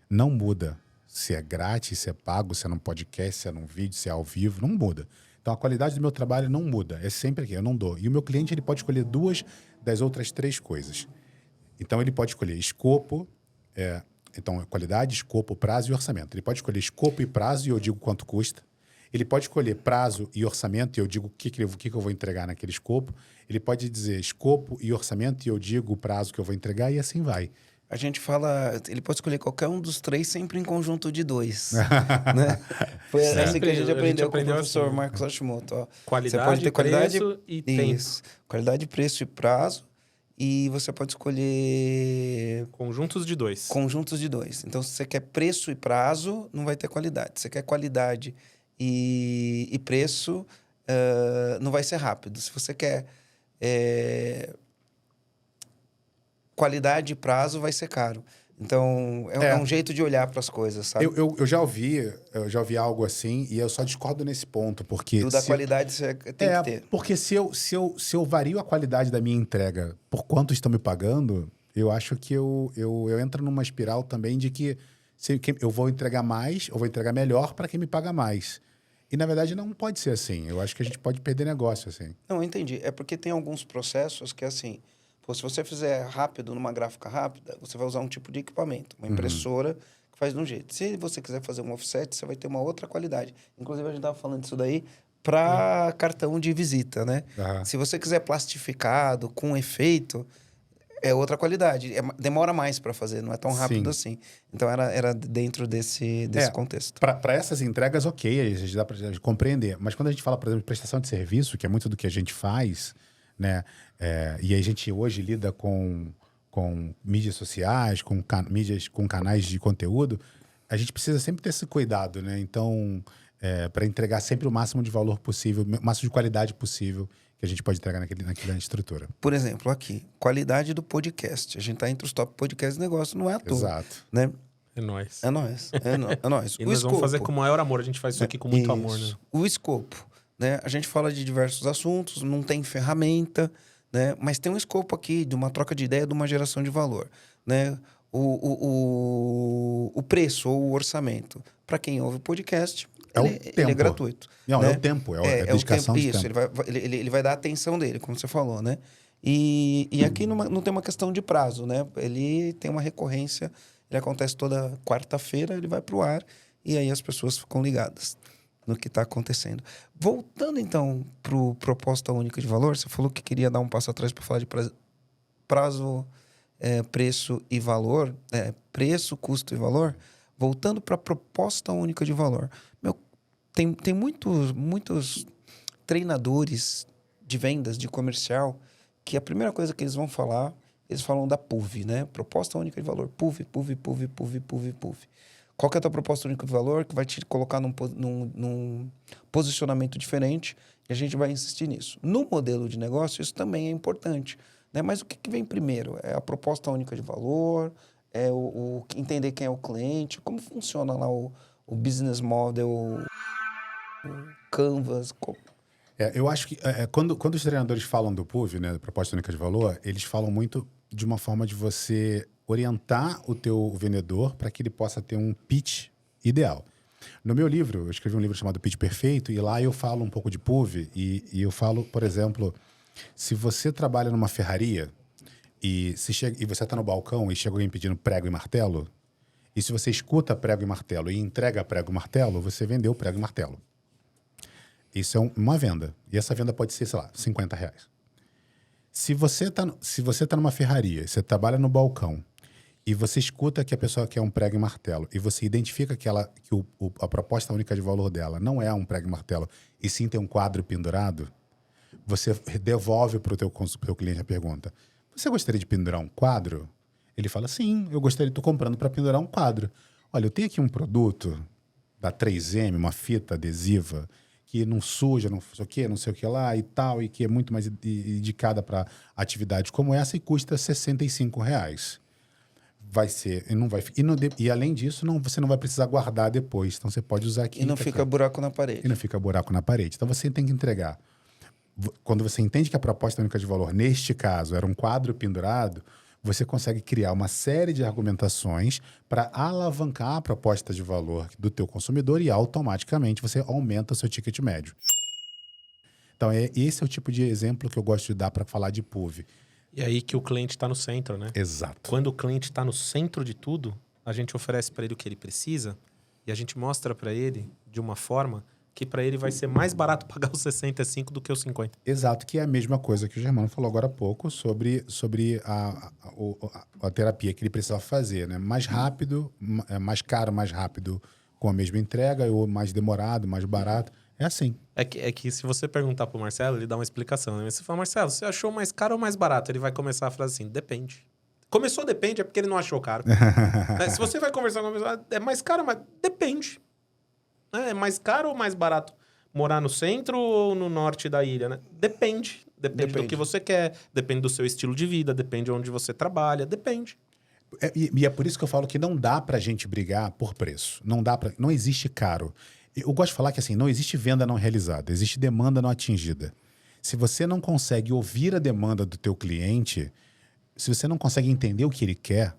não muda. Se é grátis, se é pago, se é num podcast, se é num vídeo, se é ao vivo, não muda. Então, a qualidade do meu trabalho não muda. É sempre aqui, eu não dou. E o meu cliente ele pode escolher 2 das outras 3 coisas. Então, ele pode escolher escopo, então, qualidade, escopo, prazo e orçamento. Ele pode escolher escopo e prazo e eu digo quanto custa. Ele pode escolher prazo e orçamento e eu digo o que eu vou entregar naquele escopo. Ele pode dizer escopo e orçamento e eu digo o prazo que eu vou entregar e assim vai. A gente fala, ele pode escolher qualquer um dos 3, sempre em conjunto de 2. Né? Foi assim que a gente aprendeu com o professor assim, Marcos Hashimoto. Ó. Qualidade, você pode ter qualidade, preço e isso, tempo. Qualidade, preço e prazo. E você pode escolher... Conjuntos de 2. Conjuntos de 2. Então, se você quer preço e prazo, não vai ter qualidade. Se você quer qualidade e preço, não vai ser rápido. Se você quer... qualidade e prazo vai ser caro. Então, é um jeito de olhar para as coisas, sabe? Eu já ouvi algo assim e eu só discordo nesse ponto, porque... Tudo da qualidade você tem que ter. Porque se eu vario a qualidade da minha entrega por quanto estão me pagando, eu acho que eu entro numa espiral também de que eu vou entregar mais, eu vou entregar melhor para quem me paga mais. E, na verdade, não pode ser assim. Eu acho que a gente pode perder negócio assim. Não, eu entendi. É porque tem alguns processos que, assim... Pô, se você fizer rápido, numa gráfica rápida, você vai usar um tipo de equipamento. Uma impressora que faz de um jeito. Se você quiser fazer um offset, você vai ter uma outra qualidade. Inclusive, a gente estava falando disso daí para cartão de visita, né? Se você quiser plastificado, com efeito, é outra qualidade. Demora mais para fazer, não é tão rápido assim. Então, era dentro desse contexto. Para essas entregas, ok, a gente dá para compreender. Mas quando a gente fala, por exemplo, de prestação de serviço, que é muito do que a gente faz... Né? E a gente hoje lida com mídias sociais, com canais de conteúdo, a gente precisa sempre ter esse cuidado, né? Então, para entregar sempre o máximo de valor possível, o máximo de qualidade possível que a gente pode entregar naquela estrutura. Por exemplo, aqui, qualidade do podcast. A gente está entre os top podcasts do negócio, não é à toa. Exato. Né? É nóis. É nóis. É nóis. E nós vamos fazer com o maior amor, a gente faz isso aqui com muito amor, né? O escopo. Né? A gente fala de diversos assuntos, não tem ferramenta, né? Mas tem um escopo aqui de uma troca de ideia, de uma geração de valor. Né? O preço ou o orçamento. Para quem ouve o podcast, É o ele é tempo. gratuito. Não, né? é o tempo, é a É o dedicação tempo, de isso, tempo. ele vai dar a atenção dele, como você falou, né? E aqui não tem uma questão de prazo, né? Ele tem uma recorrência, ele acontece toda quarta-feira, ele vai para o ar e aí as pessoas ficam ligadas no que está acontecendo. Voltando então para o proposta única de valor, você falou que queria dar um passo atrás para falar de prazo, preço e valor, preço, custo e valor. Voltando para a proposta única de valor. Tem muitos treinadores de vendas, de comercial, que a primeira coisa que eles vão falar, eles falam da PUV, né? Proposta única de valor. PUV, PUV, PUV, PUV, PUV, PUV. Qual que é a tua proposta única de valor que vai te colocar num posicionamento diferente e a gente vai insistir nisso. No modelo de negócio, isso também é importante, né? Mas o que vem primeiro? É a proposta única de valor, é o entender quem é o cliente, como funciona lá o business model, o Canvas. Eu acho que quando os treinadores falam do PUV, né, proposta única de valor, eles falam muito de uma forma de você orientar o teu vendedor para que ele possa ter um pitch ideal. No meu livro, eu escrevi um livro chamado Pitch Perfeito, e lá eu falo um pouco de PUV, e eu falo, por exemplo, se você trabalha numa ferraria e você está no balcão e chega alguém pedindo prego e martelo, e se você escuta prego e martelo e entrega prego e martelo, você vendeu prego e martelo. Isso é uma venda. E essa venda pode ser, sei lá, R$50. Se você tá numa ferraria, você trabalha no balcão, e você escuta que a pessoa quer um prego e martelo, e você identifica que a proposta única de valor dela não é um prego e martelo, e sim tem um quadro pendurado, você devolve para o teu cliente a pergunta: você gostaria de pendurar um quadro? Ele fala: sim, eu gostaria, estou comprando para pendurar um quadro. Olha, eu tenho aqui um produto da 3M, uma fita adesiva, que não suja, não sei o que lá e tal, e que é muito mais indicada para atividades como essa e custa R$65. Vai ser, e não vai, e além disso, você não vai precisar guardar depois. Então você pode usar aqui. E não fica buraco na parede. E não fica buraco na parede. Então você tem que entregar. Quando você entende que a proposta única de valor, neste caso, era um quadro pendurado, você consegue criar uma série de argumentações para alavancar a proposta de valor do teu consumidor e automaticamente você aumenta o seu ticket médio. Então, esse é o tipo de exemplo que eu gosto de dar para falar de PUV. E aí que o cliente está no centro, né? Exato. Quando o cliente está no centro de tudo, a gente oferece para ele o que ele precisa e a gente mostra para ele de uma forma que para ele vai ser mais barato pagar os 65 do que os 50. Exato, que é a mesma coisa que o Germano falou agora há pouco sobre a terapia que ele precisava fazer, né? Mais rápido, mais caro, mais rápido com a mesma entrega, ou mais demorado, mais barato. É assim. É que se você perguntar pro Marcelo, ele dá uma explicação, né? Você fala: Marcelo, você achou mais caro ou mais barato? Ele vai começar a frase assim: depende. Começou depende, é porque ele não achou caro. Se você vai conversar com uma pessoa, é mais caro, mas depende. É mais caro ou mais barato morar no centro ou no norte da ilha, né? Depende. Depende do que você quer, depende do seu estilo de vida, depende de onde você trabalha, depende. E é por isso que eu falo que não dá pra gente brigar por preço. Não existe caro. Eu gosto de falar que assim, não existe venda não realizada, existe demanda não atingida. Se você não consegue ouvir a demanda do teu cliente, se você não consegue entender o que ele quer,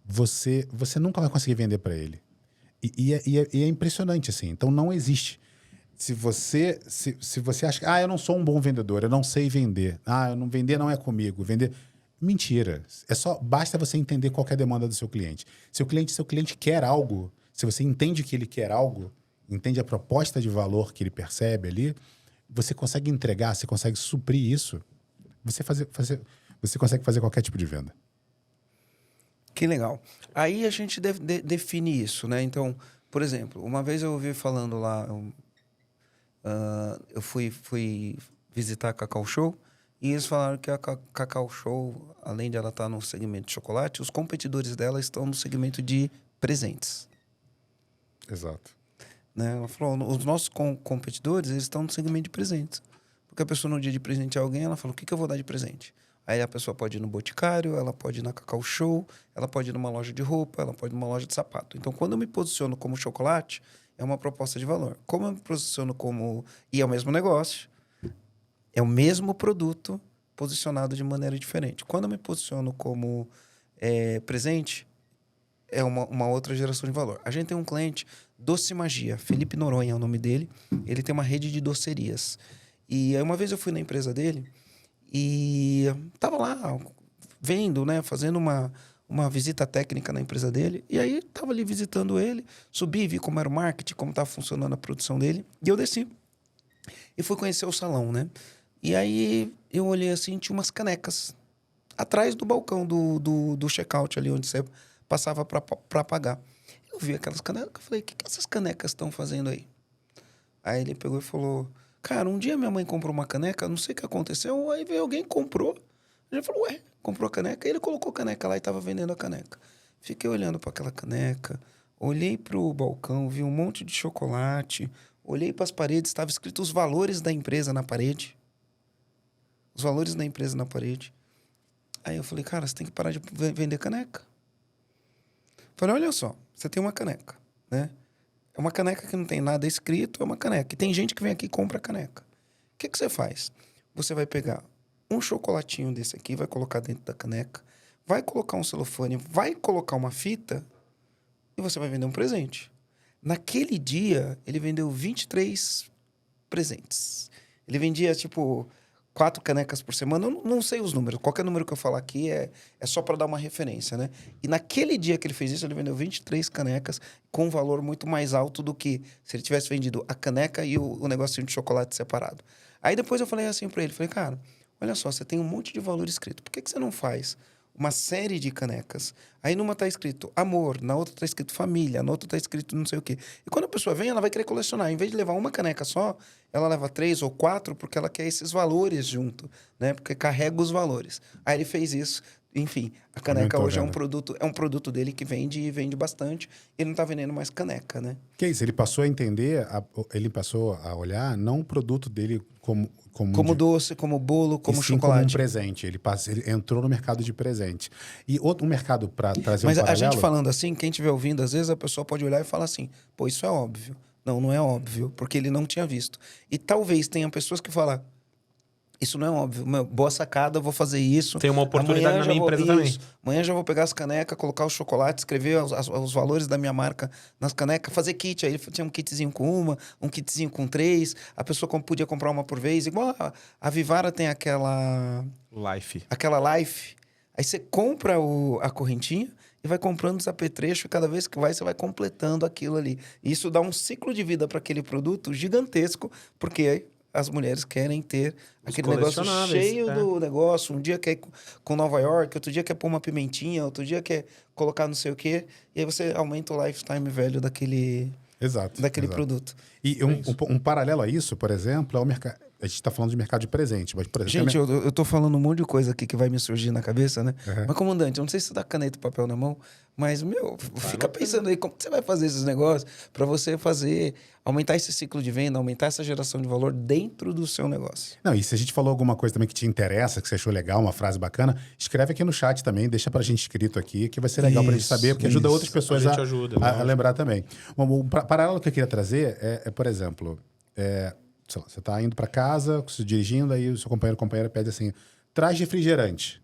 você nunca vai conseguir vender para ele. E é impressionante, assim. Então, não existe. Se você acha que eu não sou um bom vendedor, eu não sei vender. Vender não é comigo. Vender... Mentira. Basta você entender qual é a demanda do seu cliente. Se seu cliente quer algo, se você entende que ele quer algo, entende a proposta de valor que ele percebe ali, você consegue entregar, você consegue suprir isso, você consegue fazer qualquer tipo de venda. Que legal. Aí a gente define isso, né? Então, por exemplo, uma vez eu ouvi falando lá, eu fui visitar a Cacau Show e eles falaram que a Cacau Show, além de ela estar no segmento de chocolate, os competidores dela estão no segmento de presentes. Exato. Né? Ela falou: os nossos competidores, eles estão no segmento de presentes. Porque a pessoa, no dia de presentear alguém, ela fala: o que eu vou dar de presente? Aí a pessoa pode ir no Boticário, ela pode ir na Cacau Show, ela pode ir numa loja de roupa, ela pode ir numa loja de sapato. Então, quando eu me posiciono como chocolate, é uma proposta de valor. Como eu me posiciono como... E é o mesmo negócio, é o mesmo produto posicionado de maneira diferente. Quando eu me posiciono como presente, é uma outra geração de valor. A gente tem um cliente Doce Magia. Felipe Noronha é o nome dele. Ele tem uma rede de docerias. E aí uma vez eu fui na empresa dele e tava lá vendo, né? Fazendo uma visita técnica na empresa dele. E aí tava ali visitando ele. Subi, vi como era o marketing, como tava funcionando a produção dele. E eu desci. E fui conhecer o salão, né? E aí eu olhei assim, tinha umas canecas atrás do balcão do check-out ali, onde você passava para pagar. Eu vi aquelas canecas, eu falei, o que essas canecas estão fazendo aí? Aí ele pegou e falou, cara, um dia minha mãe comprou uma caneca, não sei o que aconteceu, aí veio alguém e comprou. Ele falou, ué, comprou a caneca? E ele colocou a caneca lá e estava vendendo a caneca. Fiquei olhando para aquela caneca, olhei para o balcão, vi um monte de chocolate, olhei para as paredes, estava escrito os valores da empresa na parede. Os valores da empresa na parede. Aí eu falei, cara, você tem que parar de vender caneca. Falei, olha só, você tem uma caneca, né? É uma caneca que não tem nada escrito, é uma caneca. E tem gente que vem aqui e compra a caneca. O que você faz? Você vai pegar um chocolatinho desse aqui, vai colocar dentro da caneca, vai colocar um celofane, vai colocar uma fita e você vai vender um presente. Naquele dia, ele vendeu 23 presentes. Ele vendia, tipo, 4 canecas por semana. Eu não sei os números. Qualquer número que eu falar aqui é só para dar uma referência, né? E naquele dia que ele fez isso, ele vendeu 23 canecas com um valor muito mais alto do que se ele tivesse vendido a caneca e o negocinho de chocolate separado. Aí depois eu falei assim para ele, falei, cara, olha só, você tem um monte de valor escrito. Por que você não faz uma série de canecas? Aí numa tá escrito amor, na outra tá escrito família, na outra tá escrito não sei o quê. E quando a pessoa vem, ela vai querer colecionar. Em vez de levar uma caneca só, ela leva 3 ou 4 porque ela quer esses valores junto, né? Porque carrega os valores. Aí ele fez isso. Enfim, a caneca Aumentou, hoje né? é um produto dele que vende e vende bastante. Ele não tá vendendo mais caneca, né? Que isso? Ele passou a entender, ele passou a olhar não o produto dele como Como doce, como bolo, como e sim chocolate. como um presente. Ele entrou no mercado de presente. E outro mercado, para trazer Mas um a paralelo... gente falando assim, quem estiver ouvindo, às vezes a pessoa pode olhar e falar assim, pô, isso é óbvio. Não, não é óbvio, porque ele não tinha visto. E talvez tenha pessoas que falam, isso não é óbvio, meu, boa sacada, vou fazer isso. Tem uma oportunidade na minha empresa também. Amanhã já vou pegar as canecas, colocar o chocolate, escrever os valores da minha marca nas canecas, fazer kit. Aí ele tinha um kitzinho com uma, um kitzinho com 3. A pessoa podia comprar uma por vez. Igual a Vivara tem aquela Life. Aí você compra a correntinha e vai comprando os apetrechos, e cada vez que você vai completando aquilo ali. E isso dá um ciclo de vida para aquele produto gigantesco, porque as mulheres querem ter aquele negócio cheio do negócio. Um dia quer com Nova York, outro dia quer pôr uma pimentinha, outro dia quer colocar não sei o quê. E aí você aumenta o lifetime velho daquele produto. E um paralelo a isso, por exemplo, é o mercado. A gente está falando de mercado de presente, mas, por exemplo... Gente, eu tô falando um monte de coisa aqui que vai me surgir na cabeça, né? Uhum. Mas, comandante, eu não sei se você dá caneta e papel na mão, mas, meu, fica pensando aí como que você vai fazer esses negócios para você aumentar esse ciclo de venda, aumentar essa geração de valor dentro do seu negócio. Não, e se a gente falou alguma coisa também que te interessa, que você achou legal, uma frase bacana, escreve aqui no chat também, deixa pra gente escrito aqui, que vai ser legal pra gente saber, porque ajuda outras pessoas a lembrar também. O paralelo que eu queria trazer por exemplo, sei lá, você tá indo pra casa, dirigindo, aí o seu companheiro pede assim, traz refrigerante.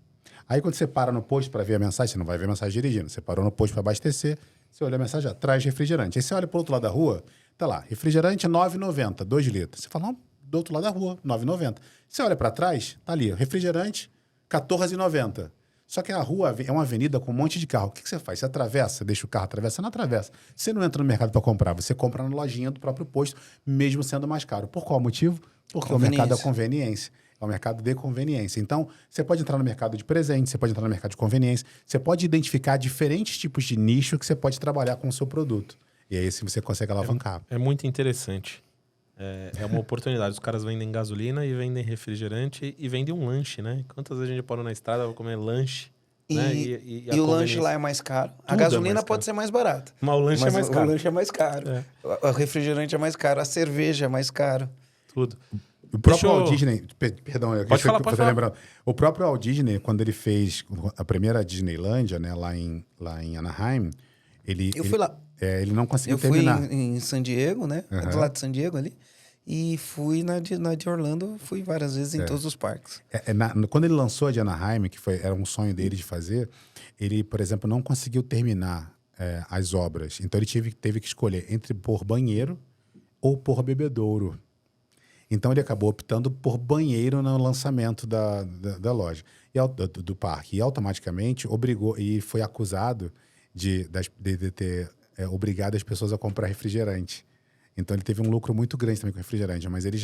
Aí quando você para no posto para ver a mensagem, você não vai ver a mensagem dirigindo, você parou no posto para abastecer, você olha a mensagem, traz refrigerante. Aí você olha pro outro lado da rua, tá lá, refrigerante R$9,90, 2 litros. Você fala, não, do outro lado da rua, R$9,90. Você olha para trás, tá ali, refrigerante, R$14,90. Só que a rua é uma avenida com um monte de carro. O que você faz? Você atravessa, deixa o carro atravessar? Você não atravessa. Você não entra no mercado para comprar, você compra na lojinha do próprio posto, mesmo sendo mais caro. Por qual motivo? Porque o mercado é conveniência. É um mercado de conveniência. Então, você pode entrar no mercado de presente, você pode entrar no mercado de conveniência, você pode identificar diferentes tipos de nicho que você pode trabalhar com o seu produto. E aí, assim, você consegue alavancar. É muito interessante. É uma oportunidade. Os caras vendem gasolina e vendem refrigerante e vendem um lanche, né? Quantas vezes a gente parou na estrada para comer lanche? Né? E o lanche lá é mais caro. A Tudo gasolina caro. pode ser mais barata. Mas o lanche é mais caro. O lanche é mais caro. O refrigerante é mais caro. A cerveja é mais caro. Tudo. O próprio Walt Disney... Perdão, pode falar. Lembrando. O próprio Walt Disney, quando ele fez a primeira Disneylândia, né, lá em Anaheim, Eu fui lá. Ele não conseguiu terminar. Eu fui em San Diego, né? Uhum. Do lado de San Diego ali. E fui na de Orlando, fui várias vezes em todos os parques. Quando ele lançou a de Anaheim, que era um sonho dele de fazer, ele, por exemplo, não conseguiu terminar as obras. Então ele teve que escolher entre pôr banheiro ou pôr bebedouro. Então ele acabou optando por banheiro no lançamento da loja, do parque. E automaticamente obrigou, e foi acusado de ter obrigado as pessoas a comprar refrigerante. Então ele teve um lucro muito grande também com refrigerante, mas ele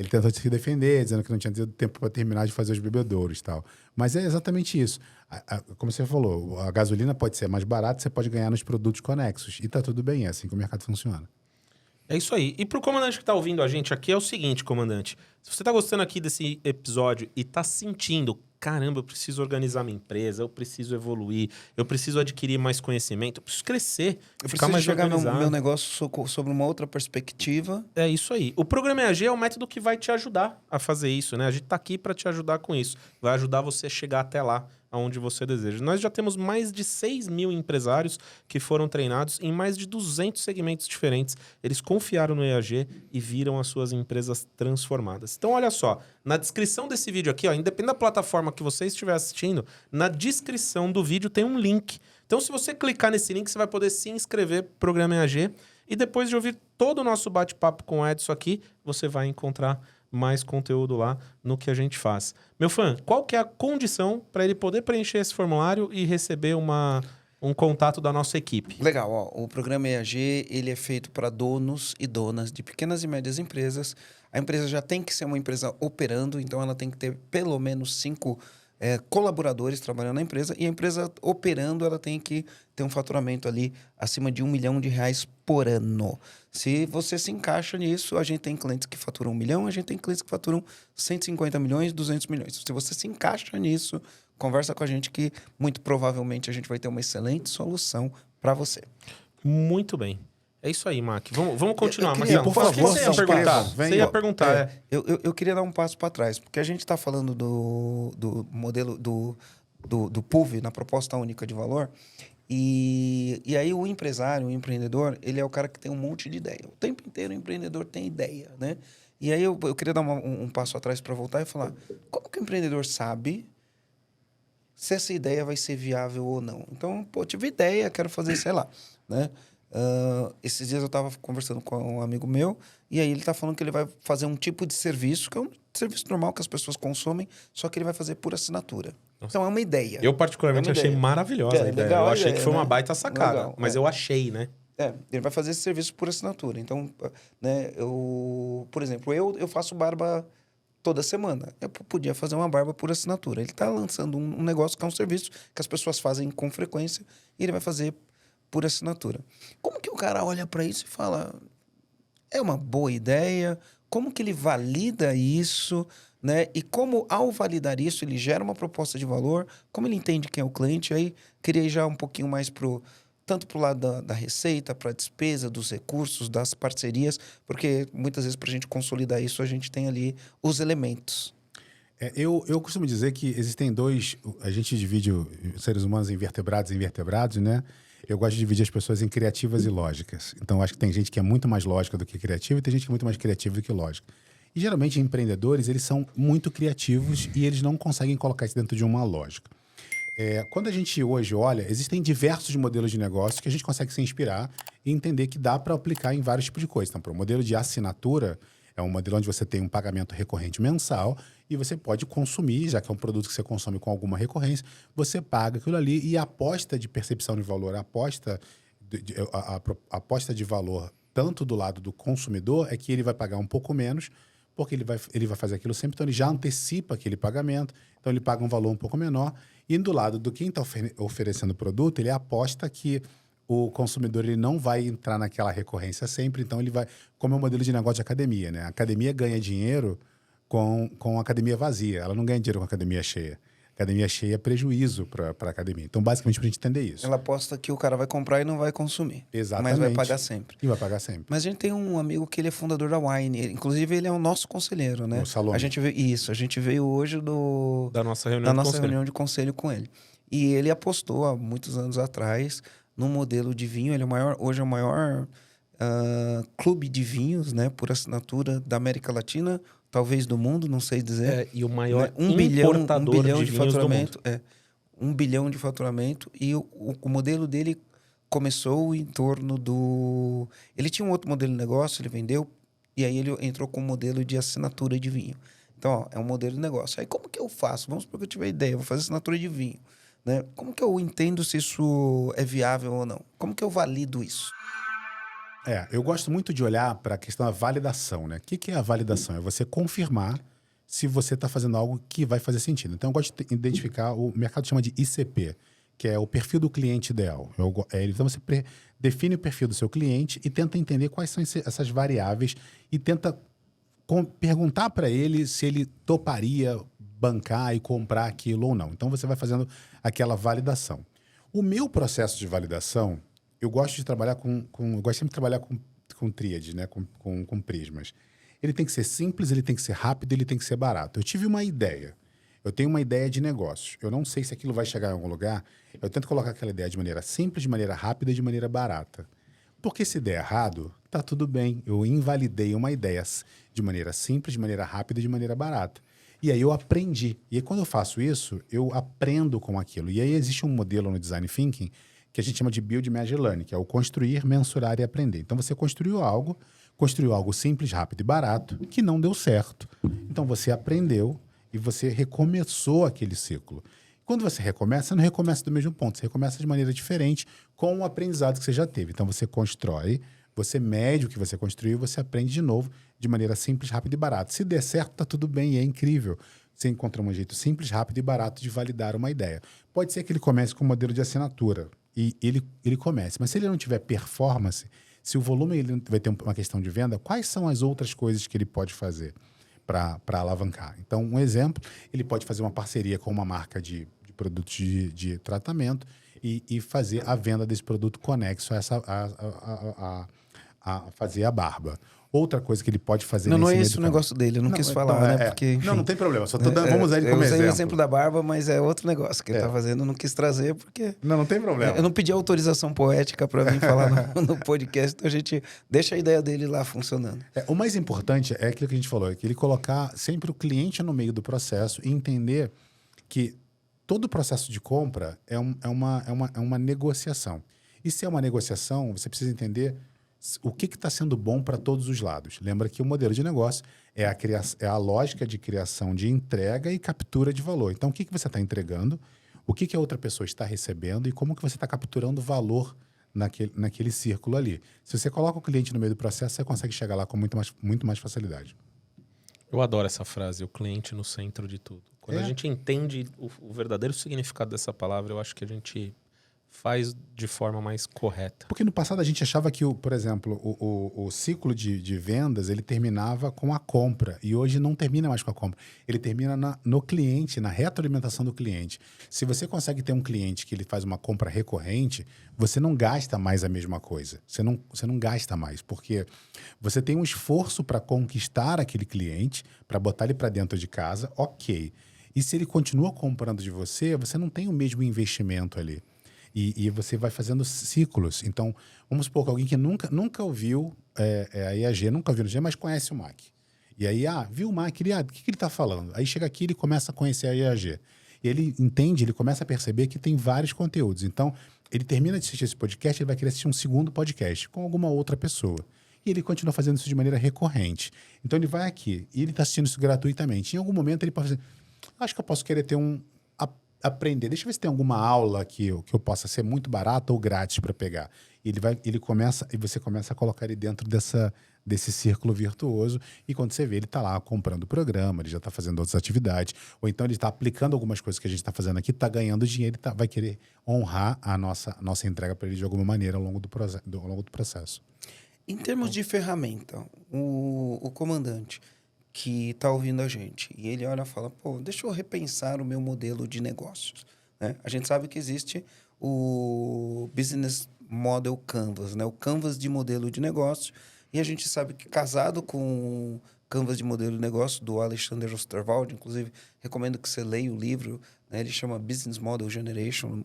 tentou se defender, dizendo que não tinha tido tempo para terminar de fazer os bebedouros e tal. Mas é exatamente isso. Como você falou, a gasolina pode ser mais barata, você pode ganhar nos produtos conexos. E tá tudo bem, é assim que o mercado funciona. É isso aí. E pro comandante que tá ouvindo a gente aqui, é o seguinte, comandante. Se você tá gostando aqui desse episódio e tá sentindo, caramba, eu preciso organizar minha empresa, eu preciso evoluir, eu preciso adquirir mais conhecimento, eu preciso crescer, eu ficar preciso mais chegar organizado. meu negócio sobre uma outra perspectiva. É isso aí. O Programa EAG é o método que vai te ajudar a fazer isso, né? A gente tá aqui para te ajudar com isso. Vai ajudar você a chegar até lá, aonde você deseja. Nós já temos mais de 6 mil empresários que foram treinados em mais de 200 segmentos diferentes. Eles confiaram no EAG e viram as suas empresas transformadas. Então, olha só, na descrição desse vídeo aqui, ó, independente da plataforma que você estiver assistindo, na descrição do vídeo tem um link. Então, se você clicar nesse link, você vai poder se inscrever pro Programa EAG. E depois de ouvir todo o nosso bate-papo com o Edson aqui, você vai encontrar mais conteúdo lá no que a gente faz. Meu fã, qual que é a condição para ele poder preencher esse formulário e receber um contato da nossa equipe? Legal, ó, o programa EAG ele é feito para donos e donas de pequenas e médias empresas. A empresa já tem que ser uma empresa operando, então ela tem que ter pelo menos 5 colaboradores trabalhando na empresa, e a empresa operando, ela tem que ter um faturamento ali acima de R$1 milhão por ano. Se você se encaixa nisso, a gente tem clientes que faturam 1 milhão, a gente tem clientes que faturam 150 milhões, 200 milhões. Se você se encaixa nisso, conversa com a gente que muito provavelmente a gente vai ter uma excelente solução para você. Muito bem. É isso aí, Mac. Vamos continuar. Queria, Marcelo, por favor, você ia perguntar? Você ia perguntar, Eu queria dar um passo para trás, porque a gente está falando do modelo do PUV, na proposta única de valor, e aí o empresário, o empreendedor, ele é o cara que tem um monte de ideia. O tempo inteiro o empreendedor tem ideia, né? E aí eu queria dar um passo atrás para voltar e falar, como que o empreendedor sabe se essa ideia vai ser viável ou não? Então, pô, tive ideia, quero fazer, sei lá, né? Esses dias eu estava conversando com um amigo meu, e aí ele está falando que ele vai fazer um tipo de serviço, que é um serviço normal que as pessoas consomem, só que ele vai fazer por assinatura. Nossa. Então é uma ideia. Eu particularmente achei maravilhosa a ideia. Legal, eu achei ideia, que foi uma né? baita sacada, Legal, mas eu achei, né? Ele vai fazer esse serviço por assinatura. Então, né, por exemplo, eu faço barba toda semana. Eu podia fazer uma barba por assinatura. Ele está lançando um negócio que é um serviço que as pessoas fazem com frequência, e ele vai fazer por assinatura. Como que o cara olha para isso e fala, é uma boa ideia? Como que ele valida isso, né? E como, ao validar isso, ele gera uma proposta de valor? Como ele entende quem é o cliente? Aí, queria ir já um pouquinho mais tanto para o lado da receita, para a despesa, dos recursos, das parcerias, porque muitas vezes, para a gente consolidar isso, a gente tem ali os elementos. Eu costumo dizer que existem a gente divide os seres humanos em vertebrados e invertebrados, né? Eu gosto de dividir as pessoas em criativas e lógicas. Então, acho que tem gente que é muito mais lógica do que criativa e tem gente que é muito mais criativa do que lógica. E, geralmente, empreendedores, eles são muito criativos e eles não conseguem colocar isso dentro de uma lógica. Quando a gente hoje olha, existem diversos modelos de negócio que a gente consegue se inspirar e entender que dá para aplicar em vários tipos de coisas. Então, para o modelo de assinatura, é um modelo onde você tem um pagamento recorrente mensal e você pode consumir, já que é um produto que você consome com alguma recorrência, você paga aquilo ali, e a aposta de percepção de valor, a aposta de valor tanto do lado do consumidor é que ele vai pagar um pouco menos, porque ele vai fazer aquilo sempre, então ele já antecipa aquele pagamento, então ele paga um valor um pouco menor, e do lado do quem está oferecendo o produto, ele aposta que o consumidor ele não vai entrar naquela recorrência sempre, então ele vai... Como é um modelo de negócio de academia, né? A academia ganha dinheiro com a academia vazia, ela não ganha dinheiro com a academia cheia. A academia cheia é prejuízo para a academia. Então, basicamente, para a gente entender isso. Ela aposta que o cara vai comprar e não vai consumir. Exatamente. Mas vai pagar sempre. E vai pagar sempre. Mas a gente tem um amigo que ele é fundador da Wine. Inclusive, ele é o nosso conselheiro, né? O Salomão. A gente veio hoje da nossa reunião de conselho com ele. E ele apostou há muitos anos atrás num modelo de vinho. Ele hoje é o maior clube de vinhos, né, por assinatura da América Latina, talvez do mundo, não sei dizer. E o maior $1 bilhão importador de vinhos faturamento, do mundo. $1 bilhão de faturamento, e o modelo dele começou em torno do... Ele tinha um outro modelo de negócio, ele vendeu, e aí ele entrou com um modelo de assinatura de vinho. Então, ó, é um modelo de negócio. Aí como que eu faço? Vamos supor que eu tiver ideia, eu vou fazer assinatura de vinho. Né? Como que eu entendo se isso é viável ou não? Como que eu valido isso? Eu gosto muito de olhar para a questão da validação, né? O que é a validação? É você confirmar se você está fazendo algo que vai fazer sentido. Então, eu gosto de identificar, o mercado chama de ICP, que é o perfil do cliente ideal. Então, você define o perfil do seu cliente e tenta entender quais são essas variáveis e tenta perguntar para ele se ele toparia bancar e comprar aquilo ou não. Então, você vai fazendo aquela validação. O meu processo de validação, eu gosto de trabalhar eu gosto sempre de trabalhar com tríades, né? com prismas. Ele tem que ser simples, ele tem que ser rápido, ele tem que ser barato. Eu tive uma ideia. Eu tenho uma ideia de negócio. Eu não sei se aquilo vai chegar em algum lugar. Eu tento colocar aquela ideia de maneira simples, de maneira rápida e de maneira barata. Porque se der errado, tá tudo bem. Eu invalidei uma ideia de maneira simples, de maneira rápida e de maneira barata. E aí eu aprendi. E aí, quando eu faço isso, eu aprendo com aquilo. E aí existe um modelo no Design Thinking que a gente chama de Build, Measure, Learn, que é o construir, mensurar e aprender. Então, você construiu algo simples, rápido e barato, que não deu certo. Então, você aprendeu e você recomeçou aquele ciclo. Quando você recomeça, você não recomeça do mesmo ponto, você recomeça de maneira diferente com o aprendizado que você já teve. Então, você constrói, você mede o que você construiu, você aprende de novo de maneira simples, rápida e barata. Se der certo, tá tudo bem e é incrível. Você encontra um jeito simples, rápido e barato de validar uma ideia. Pode ser que ele comece com um modelo de assinatura e ele comece, mas se ele não tiver performance, se o volume ele vai ter uma questão de venda, quais são as outras coisas que ele pode fazer para alavancar? Então, um exemplo, ele pode fazer uma parceria com uma marca de produtos de tratamento e fazer a venda desse produto conexo a fazer a barba. Outra coisa que ele pode fazer não nesse é esse o negócio dele, eu não quis falar, né? Porque, enfim, não tem problema, só tô dando, vamos usar ele como exemplo. Eu usei o exemplo da barba, mas é outro negócio que ele tá fazendo, eu não quis trazer porque... Não tem problema. Eu não pedi autorização poética para vir falar no podcast, então a gente deixa a ideia dele lá funcionando. O mais importante é aquilo que a gente falou, é que ele colocar sempre o cliente no meio do processo e entender que todo o processo de compra é uma negociação. E se é uma negociação, você precisa entender o que está sendo bom para todos os lados. Lembra que o modelo de negócio é a lógica de criação de entrega e captura de valor. Então, o que você está entregando, o que a outra pessoa está recebendo e como que você está capturando valor naquele círculo ali. Se você coloca o cliente no meio do processo, você consegue chegar lá com muito mais facilidade. Eu adoro essa frase, o cliente no centro de tudo. Quando a gente entende o verdadeiro significado dessa palavra, eu acho que a gente faz de forma mais correta. Porque no passado a gente achava que, por exemplo, o ciclo de vendas, ele terminava com a compra. E hoje não termina mais com a compra. Ele termina no cliente, na retroalimentação do cliente. Se você consegue ter um cliente que ele faz uma compra recorrente, você não gasta mais a mesma coisa. Você não gasta mais, porque você tem um esforço para conquistar aquele cliente, para botar ele para dentro de casa, ok. E se ele continua comprando de você, você não tem o mesmo investimento ali. E você vai fazendo ciclos. Então, vamos supor que alguém que nunca ouviu a IAG, nunca ouviu o IAG, mas conhece o MAC. E aí, viu o MAC, o que ele está falando? Aí chega aqui, ele começa a conhecer a IAG. E ele entende, ele começa a perceber que tem vários conteúdos. Então, ele termina de assistir esse podcast, ele vai querer assistir um segundo podcast com alguma outra pessoa. E ele continua fazendo isso de maneira recorrente. Então, ele vai aqui e ele está assistindo isso gratuitamente. Em algum momento, ele pode fazer, acho que eu posso querer ter aprender. Deixa eu ver se tem alguma aula que eu possa ser muito barata ou grátis para pegar. E você começa a colocar ele dentro desse círculo virtuoso e quando você vê, ele está lá comprando o programa, ele já está fazendo outras atividades, ou então ele está aplicando algumas coisas que a gente está fazendo aqui, está ganhando dinheiro e vai querer honrar a nossa entrega para ele de alguma maneira ao longo do processo. Em termos de ferramenta, o comandante que está ouvindo a gente, e ele olha e fala, pô, deixa eu repensar o meu modelo de negócios. Né? A gente sabe que existe o Business Model Canvas, né? O Canvas de modelo de negócio, e a gente sabe que casado com o Canvas de modelo de negócio do Alexander Osterwald, inclusive recomendo que você leia o livro, né? Ele chama Business Model Generation,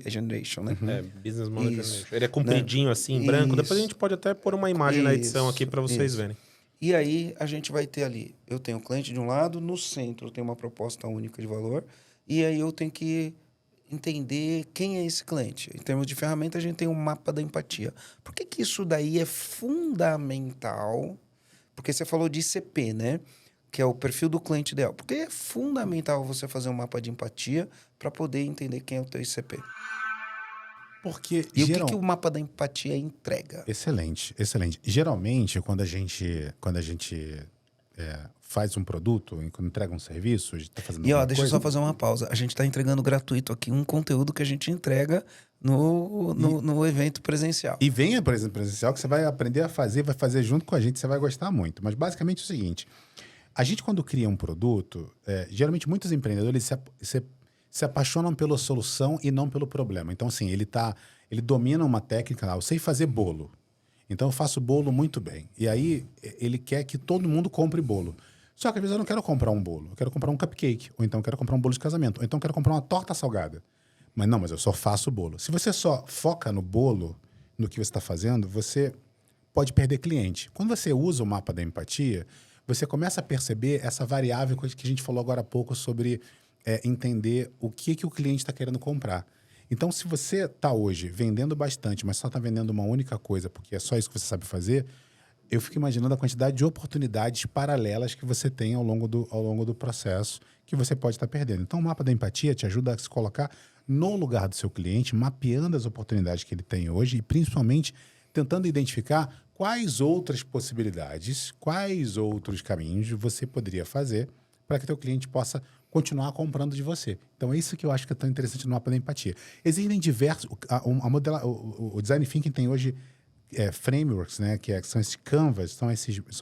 Generation, né? Business Model Generation. Ele é compridinho, né? Assim, em branco. Depois a gente pode até pôr uma imagem na edição aqui para vocês verem. E aí, a gente vai ter ali, eu tenho o cliente de um lado, no centro eu tenho uma proposta única de valor, e aí eu tenho que entender quem é esse cliente. Em termos de ferramenta, a gente tem um mapa da empatia. Por que que isso daí é fundamental? Porque você falou de ICP, né? Que é o perfil do cliente ideal. Por que é fundamental você fazer um mapa de empatia para poder entender quem é o teu ICP? Porque E o que o mapa da empatia entrega? Excelente, excelente. Geralmente, quando a gente faz um produto, quando entrega um serviço, a gente está fazendo E alguma deixa eu coisa... só fazer uma pausa. A gente está entregando gratuito aqui um conteúdo que a gente entrega no evento presencial. E venha, por exemplo, presencial, que você vai aprender a fazer, vai fazer junto com a gente, você vai gostar muito. Mas basicamente é o seguinte: a gente, quando cria um produto, geralmente muitos empreendedores se apaixonam pela solução e não pelo problema. Então, assim, ele domina uma técnica lá. Eu sei fazer bolo. Então, eu faço bolo muito bem. E aí, ele quer que todo mundo compre bolo. Só que, às vezes, eu não quero comprar um bolo. Eu quero comprar um cupcake. Ou então, eu quero comprar um bolo de casamento. Ou então, eu quero comprar uma torta salgada. Mas eu só faço bolo. Se você só foca no bolo, no que você está fazendo, você pode perder cliente. Quando você usa o mapa da empatia, você começa a perceber essa variável que a gente falou agora há pouco sobre entender o que o cliente está querendo comprar. Então, se você está hoje vendendo bastante, mas só está vendendo uma única coisa, porque é só isso que você sabe fazer, eu fico imaginando a quantidade de oportunidades paralelas que você tem ao longo do processo que você pode estar perdendo. Então, o mapa da empatia te ajuda a se colocar no lugar do seu cliente, mapeando as oportunidades que ele tem hoje e, principalmente, tentando identificar quais outras possibilidades, quais outros caminhos você poderia fazer para que o teu cliente possa continuar comprando de você. Então, é isso que eu acho que é tão interessante no mapa da empatia. Existem diversos... O Design Thinking tem hoje frameworks, né? São esses canvas, são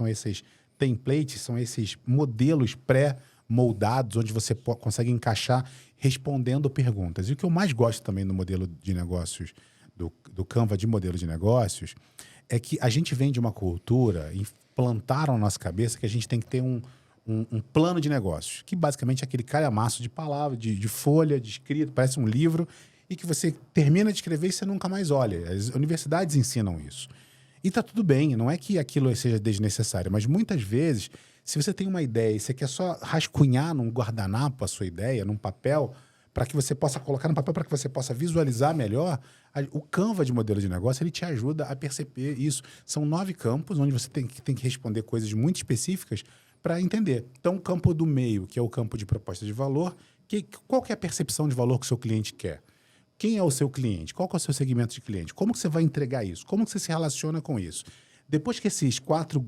esses templates, são esses modelos pré-moldados onde você consegue encaixar respondendo perguntas. E o que eu mais gosto também no modelo de negócios, do Canva de modelo de negócios, é que a gente vem de uma cultura, implantaram na nossa cabeça que a gente tem que ter um plano de negócios, que basicamente é aquele calhamaço de palavras, de folha, de escrito, parece um livro, e que você termina de escrever e você nunca mais olha. As universidades ensinam isso. E tá tudo bem, não é que aquilo seja desnecessário, mas muitas vezes, se você tem uma ideia e você quer só rascunhar num guardanapo a sua ideia, num papel, para que você possa colocar no papel, para que você possa visualizar melhor, o Canva de modelo de negócio, ele te ajuda a perceber isso. São 9 campos, onde você tem que responder coisas muito específicas para entender. Então, o campo do meio, que é o campo de proposta de valor, qual que é a percepção de valor que o seu cliente quer? Quem é o seu cliente? Qual que é o seu segmento de cliente? Como que você vai entregar isso? Como que você se relaciona com isso? Depois que esses quatro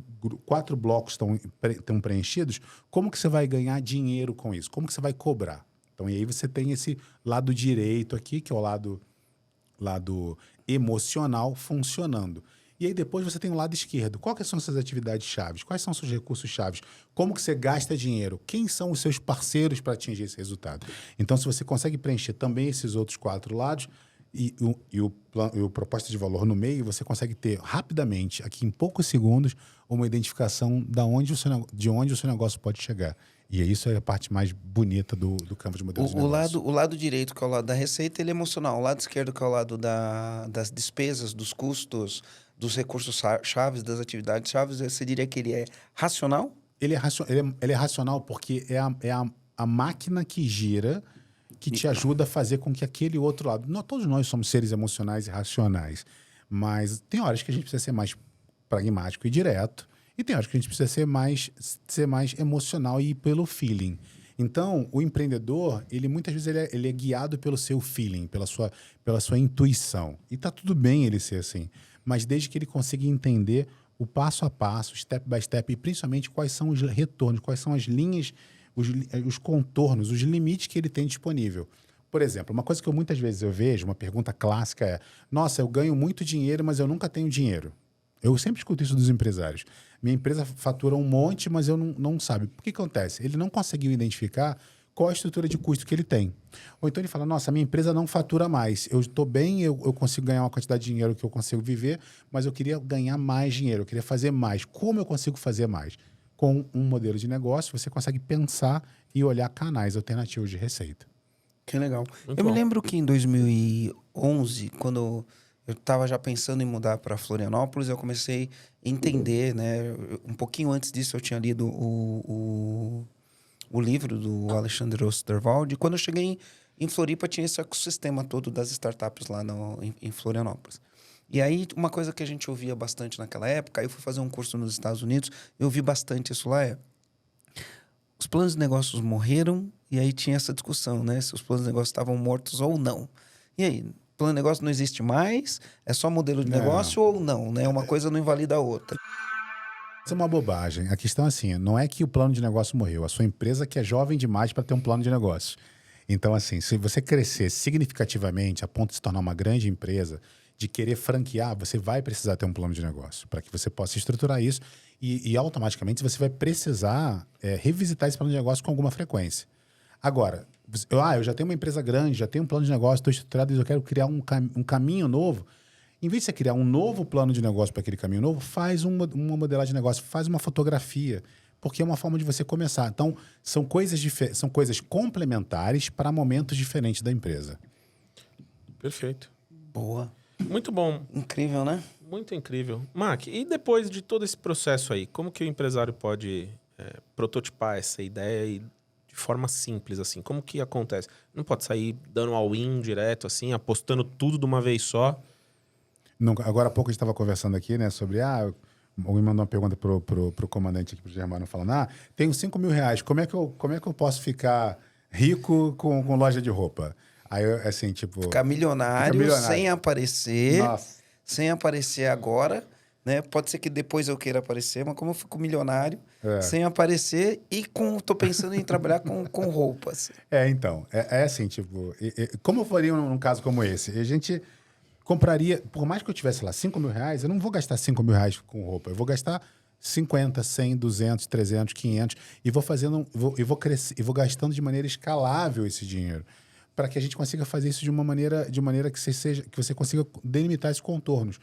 blocos estão preenchidos, como que você vai ganhar dinheiro com isso? Como que você vai cobrar? Então, e aí você tem esse lado direito aqui, que é o lado emocional funcionando. E aí depois você tem o lado esquerdo. Quais são suas atividades chaves? Quais são seus recursos chaves? Como que você gasta dinheiro? Quem são os seus parceiros para atingir esse resultado? Então, se você consegue preencher também esses outros 4 lados e o proposta de valor no meio, você consegue ter rapidamente, aqui em poucos segundos, uma identificação de onde o seu negócio pode chegar. E isso é a parte mais bonita do campo de modelo de negócio. O lado direito, que é o lado da receita, ele é emocional. O lado esquerdo, que é o lado das despesas, dos custos, dos recursos chaves, das atividades chaves, você diria que ele é racional? Ele é racional porque é a máquina que gira, que te ajuda a fazer com que aquele outro lado... Todos nós somos seres emocionais e racionais, mas tem horas que a gente precisa ser mais pragmático e direto, e tem horas que a gente precisa ser mais emocional e ir pelo feeling. Então, o empreendedor, muitas vezes ele é guiado pelo seu feeling, pela sua intuição. E tá tudo bem ele ser assim, mas desde que ele consiga entender o passo a passo, step by step, e principalmente quais são os retornos, quais são as linhas, os contornos, os limites que ele tem disponível. Por exemplo, uma coisa que muitas vezes eu vejo, uma pergunta clássica é: nossa, eu ganho muito dinheiro, mas eu nunca tenho dinheiro. Eu sempre escuto isso dos empresários. Minha empresa fatura um monte, mas eu não sabe. O que acontece? Ele não conseguiu identificar qual a estrutura de custo que ele tem. Ou então ele fala: nossa, minha empresa não fatura mais. Eu estou bem, eu consigo ganhar uma quantidade de dinheiro que eu consigo viver, mas eu queria ganhar mais dinheiro, eu queria fazer mais. Como eu consigo fazer mais? Com um modelo de negócio, você consegue pensar e olhar canais alternativos de receita. Que legal. Muito Eu bom. me lembro que em 2011, quando eu estava já pensando em mudar para Florianópolis, eu comecei a entender, né? Um pouquinho antes disso, eu tinha lido o livro do Alexandre Osterwald. E quando eu cheguei Em Floripa tinha esse ecossistema todo das startups lá em Florianópolis. E aí, uma coisa que a gente ouvia bastante naquela época, aí eu fui fazer um curso nos Estados Unidos, eu ouvi bastante isso lá, os planos de negócios morreram, e aí tinha essa discussão, né? Se os planos de negócios estavam mortos ou não. E aí, plano de negócio não existe mais? É só modelo de negócio ou não, né? Uma coisa não invalida a outra. Isso é uma bobagem. A questão é assim, não é que o plano de negócio morreu, a sua empresa que é jovem demais para ter um plano de negócio. Então, assim, se você crescer significativamente a ponto de se tornar uma grande empresa, de querer franquear, você vai precisar ter um plano de negócio para que você possa estruturar isso e automaticamente você vai precisar revisitar esse plano de negócio com alguma frequência. Agora, eu já tenho uma empresa grande, já tenho um plano de negócio, estou estruturado e eu quero criar um caminho novo. Em vez de você criar um novo plano de negócio para aquele caminho novo, faz uma modelagem de negócio, faz uma fotografia, porque é uma forma de você começar. Então, são coisas complementares para momentos diferentes da empresa. Perfeito. Boa. Muito bom. Incrível, né? Muito incrível. Mac, e depois de todo esse processo aí, como que o empresário pode prototipar essa ideia e de forma simples, assim? Como que acontece? Não pode sair dando all-in direto, assim, apostando tudo de uma vez só? Agora há pouco a gente estava conversando aqui, né, sobre... alguém mandou uma pergunta pro comandante aqui, pro Germano, falando, tenho 5 mil reais, como é que eu posso ficar rico com loja de roupa? Aí, assim, tipo... Ficar milionário sem aparecer. Nossa. Sem aparecer agora, né? Pode ser que depois eu queira aparecer, mas como eu fico milionário, sem aparecer e tô pensando em trabalhar com roupas. Então, é assim, tipo... como eu faria num caso como esse? A gente compraria... Por mais que eu tivesse lá 5 mil reais, eu não vou gastar 5 mil reais com roupa. Eu vou gastar 50, 100, 200, 300, 500 e vou fazendo... E vou gastando de maneira escalável esse dinheiro, para que a gente consiga fazer isso de maneira que você consiga delimitar esses contornos.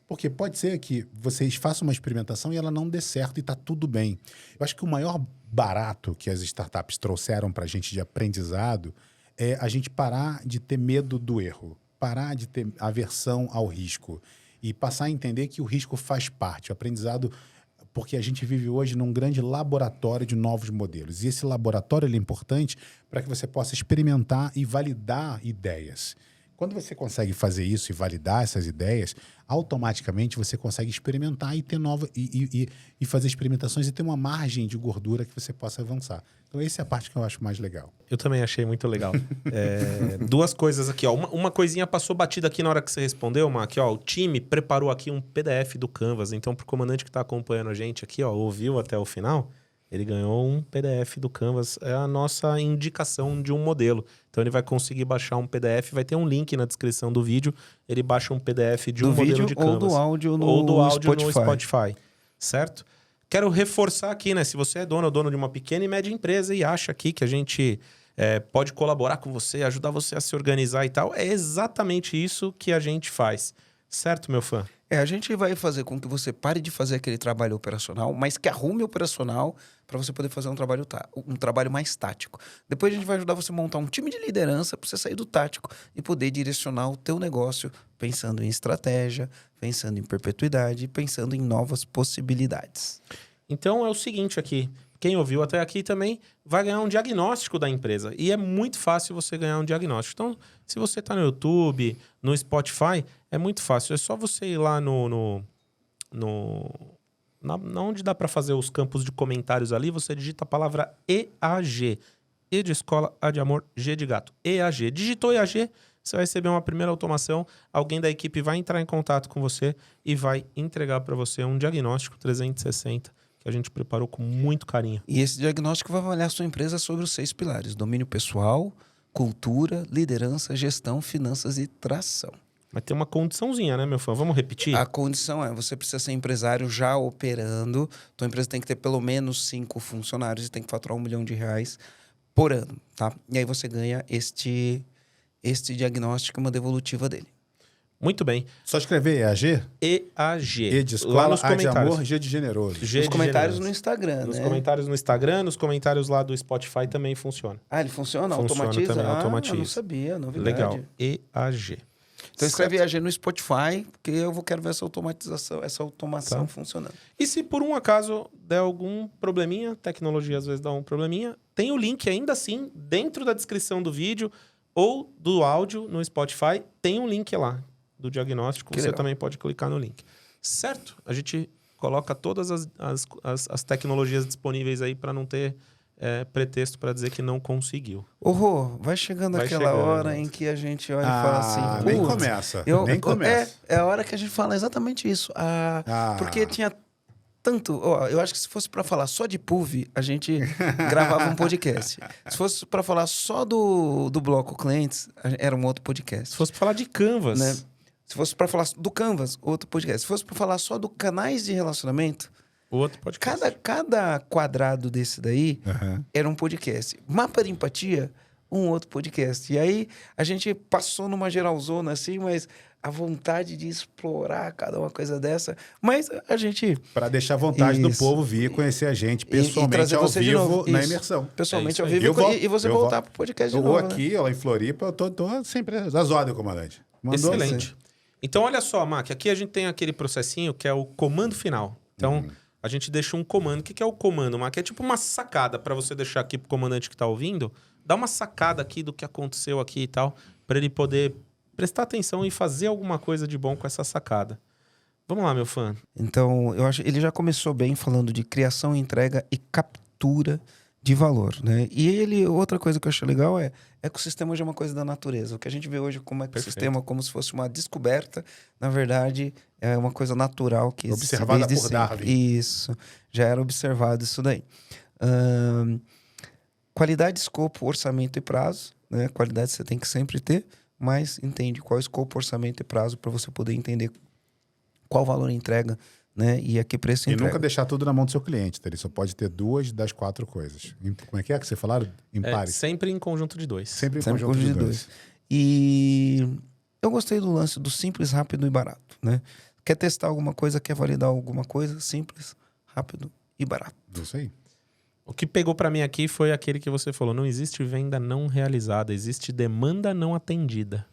Porque pode ser que vocês façam uma experimentação e ela não dê certo e está tudo bem. Eu acho que o maior barato que as startups trouxeram para a gente de aprendizado é a gente parar de ter medo do erro, parar de ter aversão ao risco e passar a entender que o risco faz parte. O aprendizado... Porque a gente vive hoje num grande laboratório de novos modelos. E esse laboratório é importante para que você possa experimentar e validar ideias. Quando você consegue fazer isso e validar essas ideias, automaticamente você consegue experimentar e ter e fazer experimentações e ter uma margem de gordura que você possa avançar. Então, essa é a parte que eu acho mais legal. Eu também achei muito legal. Duas coisas aqui, ó. Uma coisinha passou batida aqui na hora que você respondeu, Mac. O time preparou aqui um PDF do Canvas. Então, pro comandante que está acompanhando a gente aqui, ouviu até o final, ele ganhou um PDF do Canvas. É a nossa indicação de um modelo. Então, ele vai conseguir baixar um PDF. Vai ter um link na descrição do vídeo. Ele baixa um PDF de um modelo de Canvas. Ou do áudio no Spotify. Certo? Quero reforçar aqui, né? Se você é dono ou dono de uma pequena e média empresa e acha aqui que a gente pode colaborar com você, ajudar você a se organizar e tal, é exatamente isso que a gente faz. Certo, meu fã? A gente vai fazer com que você pare de fazer aquele trabalho operacional, mas que arrume operacional para você poder fazer um trabalho mais tático. Depois a gente vai ajudar você a montar um time de liderança para você sair do tático e poder direcionar o teu negócio pensando em estratégia, pensando em perpetuidade, pensando em novas possibilidades. Então é o seguinte aqui, quem ouviu até aqui também vai ganhar um diagnóstico da empresa. E é muito fácil você ganhar um diagnóstico. Então, se você está no YouTube, no Spotify, é muito fácil. É só você ir lá onde dá para fazer os campos de comentários ali, você digita a palavra EAG. E de escola, A de amor, G de gato. EAG. Digitou EAG, você vai receber uma primeira automação. Alguém da equipe vai entrar em contato com você e vai entregar para você um diagnóstico 360 que a gente preparou com muito carinho. E esse diagnóstico vai avaliar a sua empresa sobre os 6 pilares: domínio pessoal, cultura, liderança, gestão, finanças e tração. Mas tem uma condiçãozinha, né, meu fã? Vamos repetir? A condição você precisa ser empresário já operando. Tua empresa tem que ter pelo menos 5 funcionários e tem que faturar R$1 milhão por ano, tá? E aí você ganha este diagnóstico e uma devolutiva dele. Muito bem. Só escrever EAG? EAG. E de escola, A de amor, G de generoso. Nos comentários no Instagram, Nos né? comentários no Instagram, nos comentários lá do Spotify também funciona. Ele funciona? Funciona Automatiza? também, automatiza. Eu não sabia, novidade. Legal. EAG. Então escreve EAG no Spotify, porque eu quero ver essa automação funcionando. E se por um acaso der algum probleminha, tecnologia às vezes dá um probleminha, tem o link ainda assim dentro da descrição do vídeo ou do áudio no Spotify, tem um link lá do diagnóstico. Que Você legal. também pode clicar no link. Certo? A gente coloca todas as tecnologias disponíveis aí para não ter pretexto para dizer que não conseguiu. Ô, Rô, vai chegando Vai aquela chegando. hora em que a gente olha e fala assim... nem "Putz, começa. Nem começa. É a hora que a gente fala exatamente isso. Porque tinha tanto... Ó, eu acho que se fosse para falar só de PUV, a gente gravava um podcast. Se fosse para falar só do bloco clientes, era um outro podcast. Se fosse para falar de Canvas, Né? Se fosse para falar do Canvas, outro podcast. Se fosse para falar só do canais de relacionamento, outro podcast. cada quadrado desse daí era um podcast. Mapa de empatia, um outro podcast. E aí a gente passou numa geralzona assim, mas a vontade de explorar cada uma coisa dessa. Mas a gente... Para deixar a vontade do Isso. povo vir conhecer a gente e pessoalmente trazer ao você de vivo novo. na Isso. imersão. Pessoalmente É ao isso aí. vivo Eu e você eu voltar volto. pro podcast de Eu novo. vou aqui, ó, em Floripa, eu tô sempre às ordens, comandante. Mandou Excelente. Então, olha só, Mac, aqui a gente tem aquele processinho que é o comando final. Então, a gente deixa um comando. O que é o comando, Mac? É tipo uma sacada para você deixar aqui pro comandante que tá ouvindo. Dá uma sacada aqui do que aconteceu aqui e tal, para ele poder prestar atenção e fazer alguma coisa de bom com essa sacada. Vamos lá, meu fã. Então, eu acho ele já começou bem falando de criação, entrega e captura de valor, né? E outra coisa que eu acho legal é ecossistema hoje é uma coisa da natureza. O que a gente vê hoje como ecossistema, como se fosse uma descoberta, na verdade, é uma coisa natural que existe Observada desde por sempre. Darwin. Isso, já era observado isso daí. Qualidade, escopo, orçamento e prazo, né? Qualidade você tem que sempre ter, mas entende qual é o escopo, orçamento e prazo para você poder entender qual valor entrega, né? E a que preço E entrega. nunca deixar tudo na mão do seu cliente, tá? Ele só pode ter 2 das 4 coisas. Como é que você falaram? Em pares. Sempre em conjunto de dois. Sempre em Sempre conjunto de conjunto de dois. E eu gostei do lance do simples, rápido e barato, né? Quer testar alguma coisa, quer validar alguma coisa, simples, rápido e barato. Isso aí. O que pegou para mim aqui foi aquele que você falou. Não existe venda não realizada, existe demanda não atendida.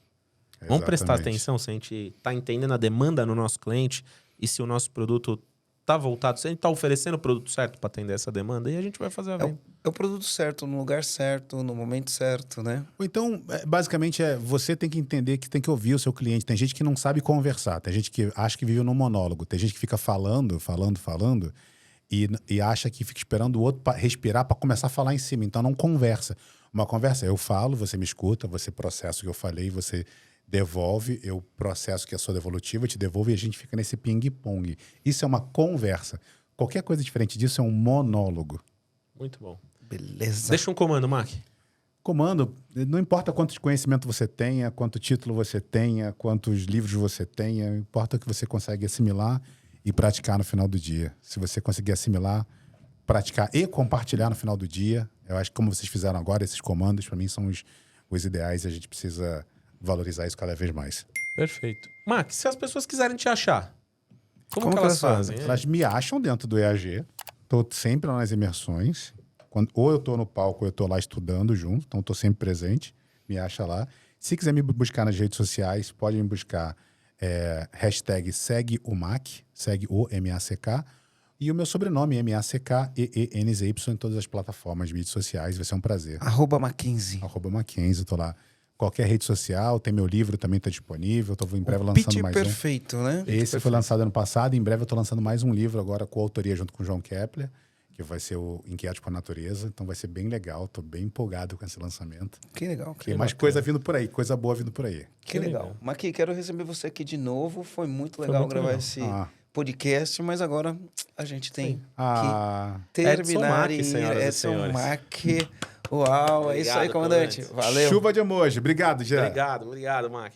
Vamos prestar Exatamente. atenção se a gente está entendendo a demanda no nosso cliente e se o nosso produto está voltado, se a gente está oferecendo o produto certo para atender essa demanda, e a gente vai fazer a venda. É o produto certo, no lugar certo, no momento certo, né? Ou então, basicamente, você tem que entender que tem que ouvir o seu cliente. Tem gente que não sabe conversar, tem gente que acha que vive num monólogo, tem gente que fica falando e acha que fica esperando o outro respirar para começar a falar em cima. Então, não conversa. Uma conversa, eu falo, você me escuta, você processa o que eu falei, você devolve, eu processo que é a sua devolutiva, eu te devolvo e a gente fica nesse ping-pong. Isso é uma conversa. Qualquer coisa diferente disso é um monólogo. Muito bom. Beleza. Deixa um comando, Mac. Comando, não importa quanto conhecimento você tenha, quanto título você tenha, quantos livros você tenha, importa que você consegue assimilar e praticar no final do dia. Se você conseguir assimilar, praticar e compartilhar no final do dia, eu acho que como vocês fizeram agora, esses comandos, para mim, são os ideais e a gente precisa valorizar isso cada vez mais. Perfeito. Mac, se as pessoas quiserem te achar, como Como que que elas elas fazem? Elas me acham dentro do EAG, estou sempre lá nas imersões, ou eu estou no palco ou eu estou lá estudando junto, então estou sempre presente, me acha lá. Se quiser me buscar nas redes sociais, pode me buscar hashtag segue o MACK, segue o M-A-C-K, e o meu sobrenome M-A-C-K-E-E-N-Z-Y em todas as plataformas de mídias sociais, vai ser um prazer. @Mackenzie. @Mackenzie, tô lá. Qualquer rede social, tem meu livro também tá disponível, tô em breve O lançando pitch mais perfeito, né? Esse foi lançado ano passado, em breve eu tô lançando mais um livro agora com autoria junto com o João Kepler, que vai ser o Inquietos com a Natureza, então vai ser bem legal, tô bem empolgado com esse lançamento. Que legal. Tem mais coisa vindo por aí, coisa boa vindo por aí. Que legal. Maqui, quero receber você aqui de novo. Foi muito legal muito gravar legal. esse Ah. podcast, mas agora a gente tem Ah, que Edson terminar Mack, e ir. senhoras e Edson senhores. Mack. Uau, é isso aí, Obrigado, comandante. comandante. Valeu. chuva de emoji, obrigado, Jean. Obrigado, Mac.